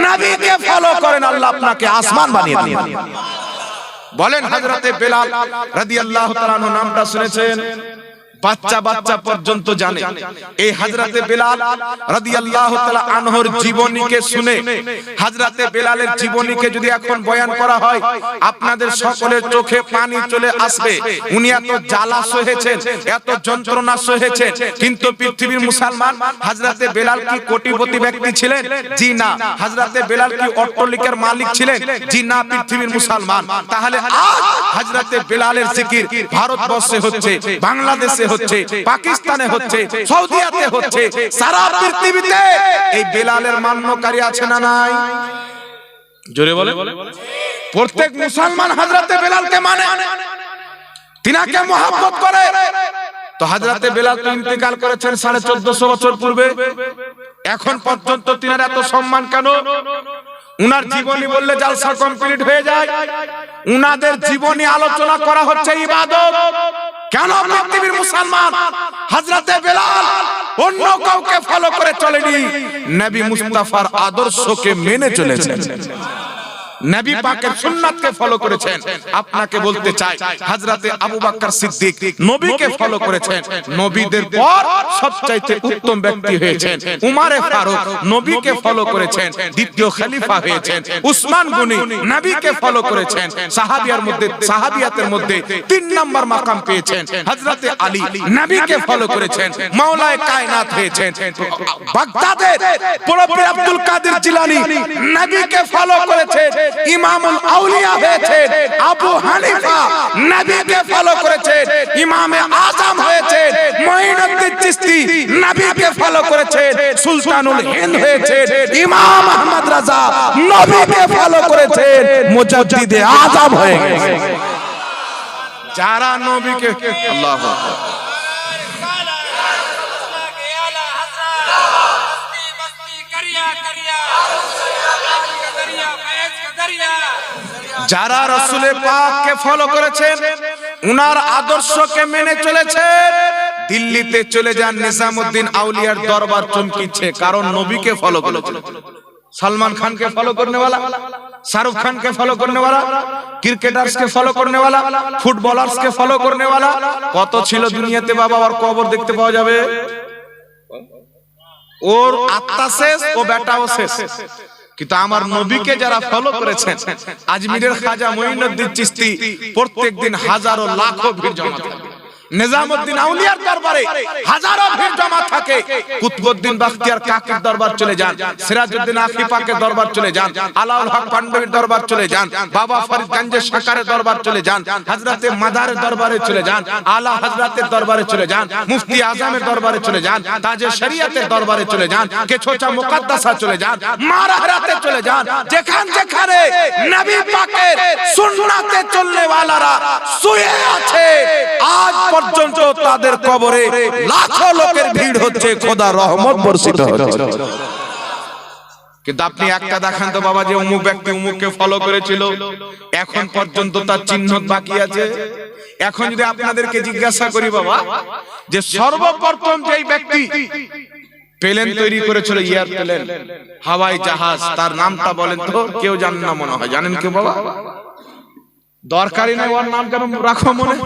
নবীকে ফলো করেন, আল্লাহ আপনাকে আসমান বানিয়ে দিবেন। বলেন হযরতে বেলাল রাদিয়াল্লাহু তাআলা আনহু নামটা শুনেছেন? বাচ্চা বাচ্চা পর্যন্ত জানে। এই হযরতে বেলাল রাদিয়াল্লাহু তাআলা আনহুর জীবনীকে শুনে, হযরতে বেলালের জীবনীকে যদি এখন বয়ান করা হয়, আপনাদের সকলের চোখে পানি চলে আসবে। উনি এত জ্বালা সহেছেন, এত যন্ত্রণা সহেছেন, কিন্তু পৃথিবীর মুসলমান হযরতে বেলাল কি কোটিপতি ব্যক্তি ছিলেন? জি না। হযরতে বেলাল কি অট্টালিকার মালিক ছিলেন? জি না। পৃথিবীর মুসলমান। তাহলে আজ হযরতে বেলালের জিকির ভারতবর্ষে হচ্ছে, বাংলাদেশে হচ্ছে, পাকিস্তানে হচ্ছে, সৌদিয়াতে হচ্ছে, সারা পৃথিবীতে এই বেলালের মান্যকারী আছে না নাই? জোরে বলে। প্রত্যেক মুসলমান হযরতে বেলালকে মানে, তিনাকে মহব্বত করে। তো হযরতে বেলাল তো ইন্তেকাল করেছেন 1450 বছর পূর্বে, এখন পর্যন্ত তিনার এত সম্মান কেন? উনার জীবনী বললে জালসা কমপ্লিট হয়ে যায়। উনাদের জীবনী আলোচনা করা হচ্ছে ইবাদত। কেন পৃথিবীর মুসলমান হযরতে বেলাল অন্য কাউকে ফলো করে চলেনি, নবী মুস্তাফার আদর্শকে মেনে চলেছেন, নবী পাকের সুন্নাতকে ফলো করেছেন। আপনাকে বলতে চাই, হযরতে আবু বকর সিদ্দিক নবীকে ফলো করেছেন, নবীদের পর সবচাইতে উত্তম ব্যক্তি হয়েছেন। উমরে ফারুক নবীকে ফলো করেছেন, দ্বিতীয় খলিফা হয়েছেন। উসমান গনি নবীকে ফলো করেছেন, সাহাবিয়াতের মধ্যে 3 নম্বর মাকাম পেয়েছেন। হযরতে আলী নবীকে ফলো করেছেন, মাওলায়ে কায়নাত হয়েছেন। বাগদাদের পীর আব্দুল কাদের জিলানী নবীকে ফলো করেছেন, ইমামুল আউলিয়া হয়েছে। আবু হানিফা নবীকে ফলো করেছে, ইমামে আজম হয়েছে। মুঈনুদ্দিন চিশতি নবীকে ফলো করেছে, সুলতানুল হিন্দ হয়েছে। ইমাম আহমদ রাজা নবীকে ফলো করেছে, মুজাদ্দিদে আজম হয়ে গেছে। যারা নবীকে আল্লাহু আকবার, যারা রাসূলের পাককে ফলো করেছেন, উনার আদর্শকে মেনে চলেছেন, দিল্লিতে চলে যান, নিজামউদ্দিন আউলিয়ার দরবার চমকিছে, কারণ নবীকে ফলো করেছেন। সলমান খানকে ফলো করনে वाला, शाहरुख खान के फॉलो करने वाला, क्रिकेटार्स के फॉलो करने वाला, फुटबलार्स के फॉलो करने वाला কত ছিল দুনিয়াতে বাবা। আর কবর দেখতে পাওয়া যাবে, ওর আত্মা শেষ, ও বেটাও শেষ। কিন্তু আমার নবীকে যারা ফলো করেছেন, আজমিরের খাজা মঈনুদ্দিন চিশতি প্রত্যেকদিন হাজারো লাখো ভিড় জমা থাকে। নিজামউদ্দিন আউলিয়ার দরবারে হাজারো ভিড় জমা থাকে। কুতুবউদ্দিন বখতিয়ার কাকির দরবার চলে যান, সিরাজউদ্দিন আফিফাকে দরবার চলে যান, আলাউল হক পান্ডবীর দরবার চলে যান, বাবা ফরিদগঞ্জের শাকারের দরবার চলে যান, হযরতে মাদারের দরবারে চলে যান, আলা হযরতের দরবারে চলে যান, মুফতি আজমের দরবারে চলে যান, তাজে শরীয়তের দরবারে চলে যান, কে ছোটা মুকদ্দাসা চলে যান, মারাহরাতে চলে যান। যেখানে নবী পাকের সুন্নাতে চলনে ওয়ালারা শুয়ে আছে, আজ পর্যন্ত তাদের কবরে লাখো লোকের ভিড় হচ্ছে, খোদার রহমত বর্ষিত হচ্ছে। কিন্তু আপনি একটা দেখান তো বাবা, যে অমুক ব্যক্তি অমুককে ফলো করেছিল, এখন পর্যন্ত তার চিহ্ন বাকি আছে। এখন যদি আপনাদেরকে জিজ্ঞাসা করি বাবা, যে সর্বপ্রথম যেই ব্যক্তি প্লেন তৈরি করেছিল, এয়ার প্লেন, হাওয়াই জাহাজ, তার নামটা বলেন তো? কেউ জানেন না মনে হয়। জানেন কেউ বাবা? দরকারই নাই ওর নাম কেন রাখো মনে।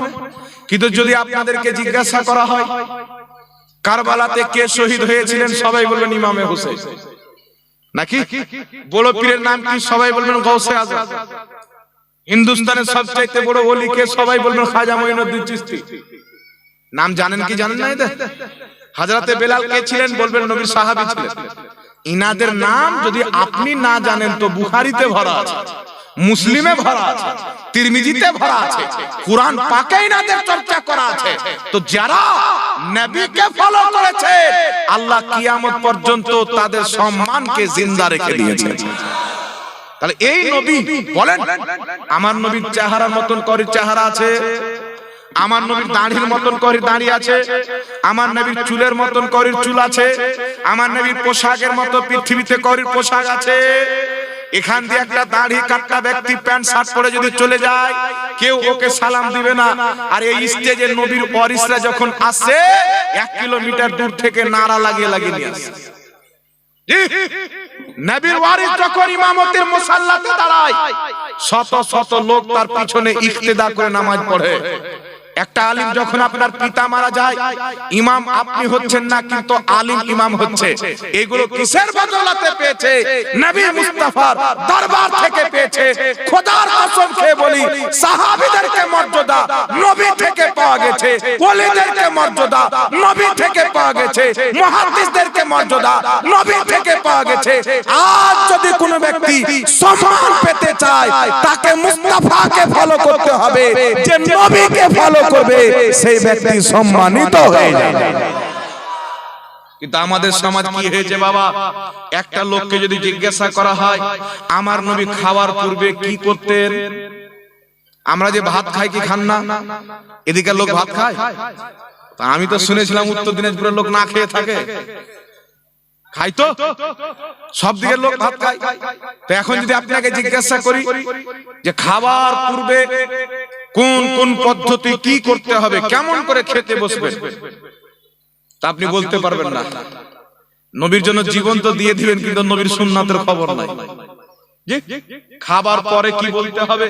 কিন্তু যদি আপনাদেরকে জিজ্ঞাসা করা হয় কারবালাতে কে শহীদ হয়েছিলেন, সবাই বলবেন ইমামে হোসেন। নাকি বড় পীরের নাম কি? সবাই বলবেন গৌসে আজম। হিন্দুস্তানের সবচাইতে বড় ওলি কে? সবাই বলবেন খাজা মঈনুদ্দিন চিশতি। নাম জানেন কি জানেন না? এদের হযরতে বেলাল কে ছিলেন? বলবেন নবীর সাহাবী ছিলেন। ইনাদের নাম যদি আপনি না জানেন তো বুখারীতে ভরা আছে, মুসলিমে ভরা আছে, তিরমিজিতে ভরা আছে, কুরআন পাকে ইনাদের চর্চা করা আছে। তো যারা নবীকে ফলো করেছে, আল্লাহ কিয়ামত পর্যন্ত তাদের সম্মানকে জিন্দা রেখে দিয়েছে। তাহলে এই নবী বলেন, আমার নবীর চেহারার মতন করে চেহারা আছে, আমার নবীর দাড়ির মতন করে দাড়ি আছে, আমার নবীর চুলের মতন করে চুল আছে, আমার নবীর পোশাকের মতো পৃথিবীতে করে পোশাক আছে। এখান দিয়ে একটা দাড়ি কাটা ব্যক্তি প্যান্ট শার্ট পরে যদি চলে যায়, কেউ ওকে সালাম দিবে না। আর এই স্টেজে নবীর ওয়ারিসরা যখন আসে, 1 কিলোমিটার দূর থেকে নারা লাগিয়ে লাগিয়ে নিয়ে আসে। নবীর ওয়ারিস যখন ইমামতের মুসাল্লাতে দাঁড়ায়, শত শত লোক তার পিছনে ইক্তেদা করে নামাজ পড়ে। একটা আলিম যখন আপনার পিতা মারা যায়, ইমাম আপনি হচ্ছেন না, কিন্তু আলিম ইমাম হচ্ছে। এগুলো কিসের বদৌলতে পেয়েছে? নবী মুস্তাফার দরবার থেকে পেয়েছে। খোদার কসম খেয়ে বলি, সাহাবীদেরকে মর্যাদা নবী থেকে পাওয়া গেছে, ওলিদেরকে মর্যাদা নবী থেকে পাওয়া গেছে, মুহাদ্দিসদেরকে মর্যাদা নবী থেকে পাওয়া গেছে। আজ যদি কোনো ব্যক্তি সম্মান পেতে চায়, তাকে মুস্তাফাকে ফলো করতে হবে। যে নবীকে ফলো করবে, সেই ব্যক্তি সম্মানিত হয়ে যাবে। কিন্তু আমাদের সমাজ কি হয়েছে বাবা? একটা লোককে যদি জিজ্ঞাসা করা হয়, আমার নবী খাওয়ার পূর্বে কি করতেন? আমরা যে ভাত খাই কি খান না? এদিকে লোক ভাত খায়। আমি তো শুনেছিলাম উত্তর দিনাজপুরের লোক না খেয়ে থাকে। খাই তো, সব দিকের লোক ভাত খায়। তো এখন যদি আপনাকে জিজ্ঞাসা করি যে খাবার পূর্বে কোন কোন পদ্ধতি কি করতে হবে, কেমন করে খেতে বসবেন, তা আপনি বলতে পারবেন না। নবীর জন্য জীবন তো দিয়ে দিবেন, কিন্তু নবীর সুন্নাতের খবর নাই। খাবার পরে কি বলতে হবে,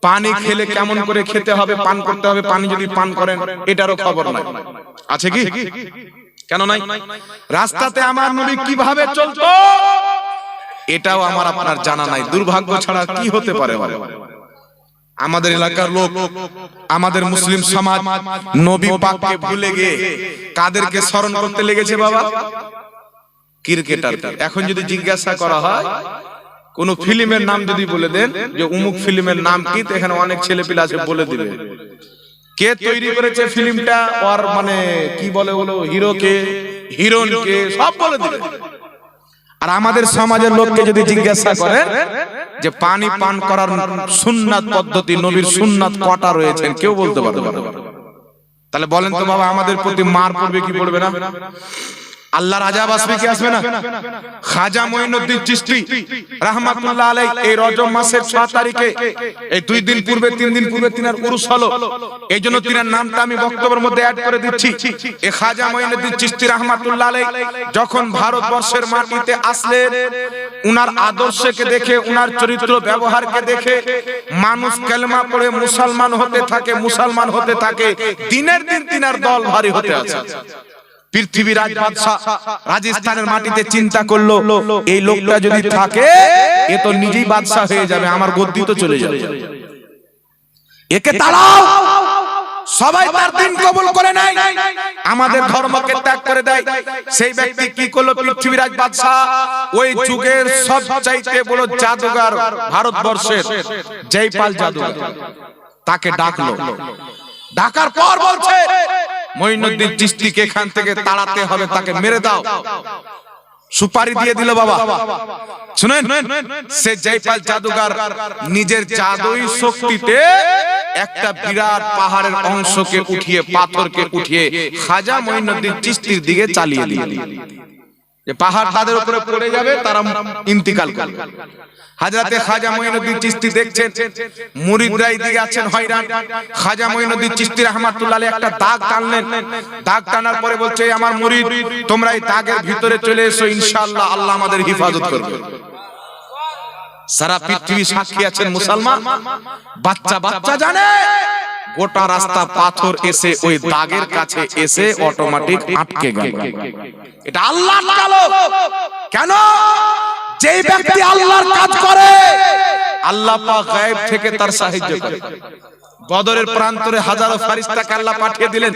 পানি খেলে কেমন করে খেতে হবে, পান করতে হবে, পানি যদি পান করেন এটারও খবর নাই। আছে কি? কেন নাই? রাস্তাতে আমার নবী কিভাবে চলতো, এটাও আমার আপনার জানা নাই। দুর্ভাগ্য ছাড়া কি হতে পারে? আমাদের এলাকার লোক, আমাদের মুসলিম সমাজ নবী পাককে ভুলে গিয়ে কাদেরকে স্মরণ করতে লেগেছে বাবা? ক্রিকেটার। এখন যদি জিজ্ঞাসা করা হয় কোন ফিল্মের নাম যদি বলে দেন যে অমুক ফিল্মের নাম কি, তো এখানে অনেক ছেলেপিলে আছে বলে দিবে। কে তৈরি করেছে ফিল্মটা, ওর মানে কি বলে বলো, হিরো কে, হিরোইন কে, সব বলে দিবে। আর আমাদের সমাজের লোককে যদি জিজ্ঞাসা করেন যে পানি পান করার সুন্নাত পদ্ধতি, নবীর সুন্নাত কটা রয়েছে, কেউ বলতে পারবে না। তাহলে বলেন তো বাবা, আমাদের প্রতি মার পড়বে কি পড়বে না? আল্লাহর আযাব আসবে কি আসবে না? খাজা মঈনুদ্দিন চিশতি রাহমাতুল্লাহ আলাইহি এই রজব মাসের 6 তারিখে এই 2 দিন পূর্বে 3 দিন পূর্বে তিনার উরুস হলো। এইজন্য তিনার নামটা আমি বক্তব্যের মধ্যে অ্যাড করে দিচ্ছি। এই খাজা মঈনুদ্দিন চিশতি রাহমাতুল্লাহ আলাইহি যখন ভারতবর্ষের মাটিতে আসলেন, উনার আদর্শকে দেখে, উনার চরিত্র ব্যবহারকে দেখে মানুষ কালেমা পড়ে মুসলমান হতে থাকে। দিনের দিন তিনার দল ভারী হতে আছে। পৃথিবীর রাজ বাদশা রাজস্থানের মাটিতে চিন্তা করলো, এই লোকটা যদি থাকে এ তো নিজেই বাদশা হয়ে যাবে, আমার গদ্দি তো চলে যাবে, একে তাড়াও। সবাই তার দিন কবুল করে নেয়, আমাদের ধর্মকে ত্যাগ করে দেয়। সেই ব্যক্তি কি করলো? পৃথিবীর রাজ বাদশা ওই যুগের সবচাইতে বড় জাদুঘর ভারতবর্ষের জয়পাল জাদুঘর, তাকে ডাকলো। ডাকার পর বলছে মঈনুদ্দিন চিশতিকে এখান থেকে তাড়াতে হবে, তাকে মেরে দাও। সুপারি দিয়ে দিল। বাবা শুনেন, সে জয়পাল জাদুঘর নিজের জাদুই শক্তিতে একটা বিরাট পাহাড়ের অংশকে উঠিয়ে, পাথরকে উঠিয়ে খাজা মঈনুদ্দিন চিশতির দিকে চালিয়ে দিল। যে পাহাড় তাদের উপরে পড়ে যাবে, তারা ইন্তিকাল করবে। হযরতে খাজা মঈনুদ্দিন চিশতি দেখছেন মুরিদরা এদিকে আছেন হয়রান। খাজা মঈনুদ্দিন চিশতি রাহমাতুল্লাহ আলাইহি একটা দাগ টানলেন। দাগ টানার পরে বলছে, আমার মুরিদ তোমরা এই দাগের ভিতরে চলে এসো, ইনশাআল্লাহ আল্লাহ আমাদের হিফাজত করবে। সারা পৃথিবী সাক্ষী আছেন মুসলমান, বাচ্চা জানে গোটা রাস্তা পাথর এসে ওই দাগের কাছে এসে অটোমেটিক আটকে গেল। এটা আল্লাহ আটকালো কেন? যেই ব্যক্তি আল্লাহর কাজ করে আল্লাহ পাক গায়েব থেকে তার সাহায্য করে। বদরের প্রান্তরে হাজারো ফেরেশতাকে আল্লাহ পাঠিয়ে দিলেন,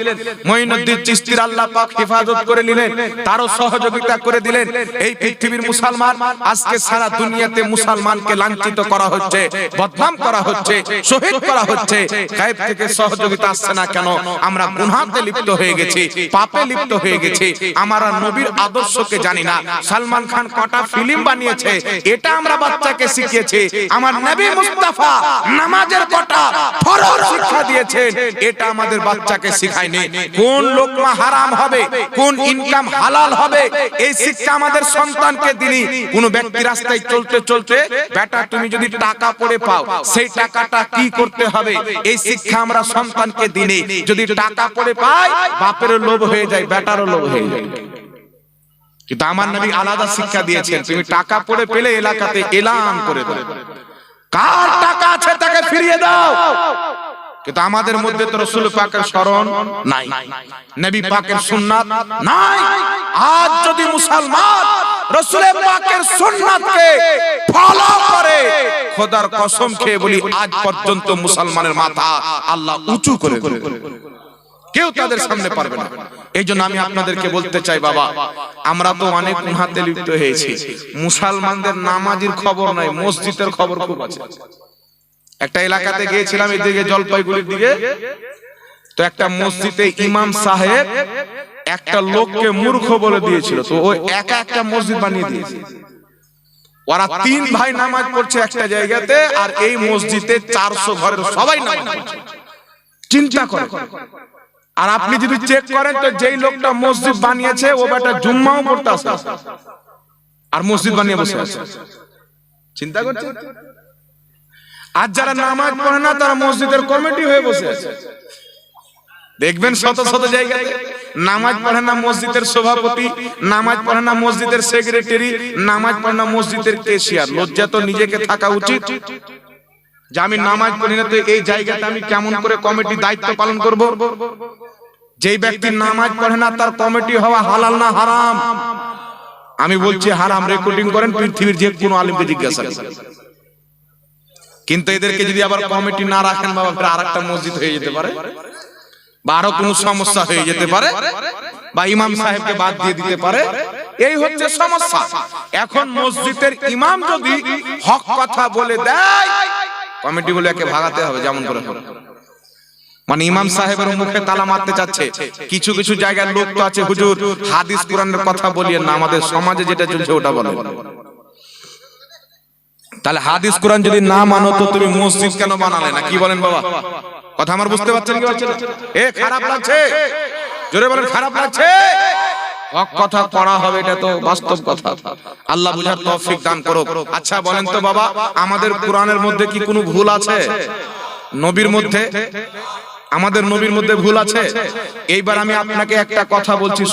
মঈনুদ্দিন চিশতির আল্লাহ পাক হেফাজত করে নিলেন, তারও সহযোগিতা করে দিলেন। এই পৃথিবীর মুসলমান আজকে সারা দুনিয়াতে মুসলমানকে লাঞ্ছিত করা হচ্ছে, বদনাম করা হচ্ছে, শহীদ করা হচ্ছে। গায়েব থেকে সহযোগিতা আসছে না কেন? আমরা গুনাহতে লিপ্ত হয়ে গেছি, পাপে লিপ্ত হয়ে গেছি। আমরা নবীর আদর্শকে জানি না। সালমান খান কটা ফিল্ম বানিয়েছে, এটা আমরা বাচ্চাকে শিখিয়েছি। আমার নবী মুস্তাফা নামাজের কটা ফরজ শিক্ষা দিয়েছেন, এটা আমাদের বাচ্চাকে শিখায়নি। কোন লোকমা হারাম হবে, কোন ইনকাম হালাল হবে, এই শিক্ষা আমাদের সন্তানকে দিনি। কোন ব্যক্তি রাস্তায় চলতে চলতে, বেটা তুমি যদি টাকা পড়ে পাও সেই টাকাটা কি করতে হবে, এই শিক্ষা আমরা সন্তানকে দিনি। যদি টাকা পড়ে পাই, বাপেরও লোভ হয়ে যায়, বেটারও লোভ হয়ে যায়। কিন্তু আমার নবী আলাদা শিক্ষা দিয়েছেন, তুমি টাকা পড়ে পেলে এলাকাতে এলান করে দাও, কার টাকা আছে তাকে ফিরিয়ে দাও। কিন্তু আমাদের মধ্যে তো রাসূল পাকের শরণ নাই, নবী পাকের সুন্নাত নাই। আজ যদি মুসলমান রাসূল পাকের সুন্নাতকে ফলো করে, খোদার কসম খেয়ে বলি আজ পর্যন্ত মুসলমানের মাথা আল্লাহ উঁচু করে দেবে, কেউ তাদের সামনে পারবে না। এইজন্য আমি আপনাদেরকে বলতে চাই, বাবা আমরা তো অনেক গুনাহতে লিপ্ত হয়েছি, মুসলমানদের নামাজের খবর নাই, মসজিদের খবর খুব আছে। একটা এলাকাতে গিয়েছিলাম, এদিকে জলপাইগুড়ির দিকে, তো একটা মসজিদে ইমাম সাহেব একটা লোককে মূর্খ বলে দিয়েছিল, তো ওই একা একটা মসজিদ বানিয়ে দিয়েছে। ওরা 3 ভাই নামাজ পড়ছে একটা জায়গাতে, আর এই মসজিদে 400 ঘরের সবাই নামাজ পড়ছে। চিন্তা করে। আর আপনি যদি চেক করেন তো যেই লোকটা মসজিদ বানিয়েছে ও বেটা জুম্মাও পড়তে আসে আর মসজিদ বানিয়ে বসে আছে। চিন্তা করছেন? আর যারা নামাজ পড়ে না তারা মসজিদের কমিটি হয়ে বসে আছে। দেখবেন শত শত জায়গাতে নামাজ পড়ে না মসজিদের সভাপতি, নামাজ পড়ে না মসজিদের সেক্রেটারি, নামাজ পড়ে না মসজিদের ক্যাশিয়ার। লজ্জা তো নিজেকে থাকা উচিত যে আমি নামাজ পড়ি না, তো এই জায়গাতে আমি কেমন করে কমিটির দায়িত্ব পালন করব? যেই ব্যক্তি নামাজ পড়ে না তার কমিটি হওয়া হালাল না হারাম? আমি বলছি হারাম, রেকর্ডিং করেন, পৃথিবীর যে কোনো আলেমকে জিজ্ঞাসা করেন। কিন্তু এদেরকে যদি আবার কমিটি না রাখেন, বাবা আরেকটা মসজিদ হয়ে যেতে পারে, বা আরো কোনো সমস্যা হয়ে যেতে পারে, বা ইমাম সাহেবকে বাদ দিয়ে দিতে পারে। এই হচ্ছে সমস্যা। এখন মসজিদের ইমাম যদি হক কথা বলে দেয়, কমিটি বলে একে ভাগাতে হবে যেমন করে হবে। মানে ইমাম সাহেবের মুখে তালা মারতে চাচ্ছে। কিছু কিছু জায়গার লোক তো আছে, হুজুর হাদিস কোরআনের কথা বলিয়ে না, আমাদের সমাজে যেটা চলছে ওটা বলে। তাহলে হাদিস কোরআন যদি না মানো তো তুমি মসজিদ কেন বানালে না? কি বলেন বাবা? কথা আমার বুঝতে পারছেন কি পারছেন? এ খারাপ লাগছে? জোরে বলেন খারাপ লাগছে? হক কথা পড়া হবে, এটা তো বাস্তব কথা। আল্লাহ বুঝার তৌফিক দান করুক। আচ্ছা বলেন তো বাবা, আমাদের কোরআনের মধ্যে কি কোনো ভুল আছে? নবীর মধ্যে, আমাদের নবীর মধ্যে ভুল আছে? এইবার আমি আপনাকে একটা কথা বলছি।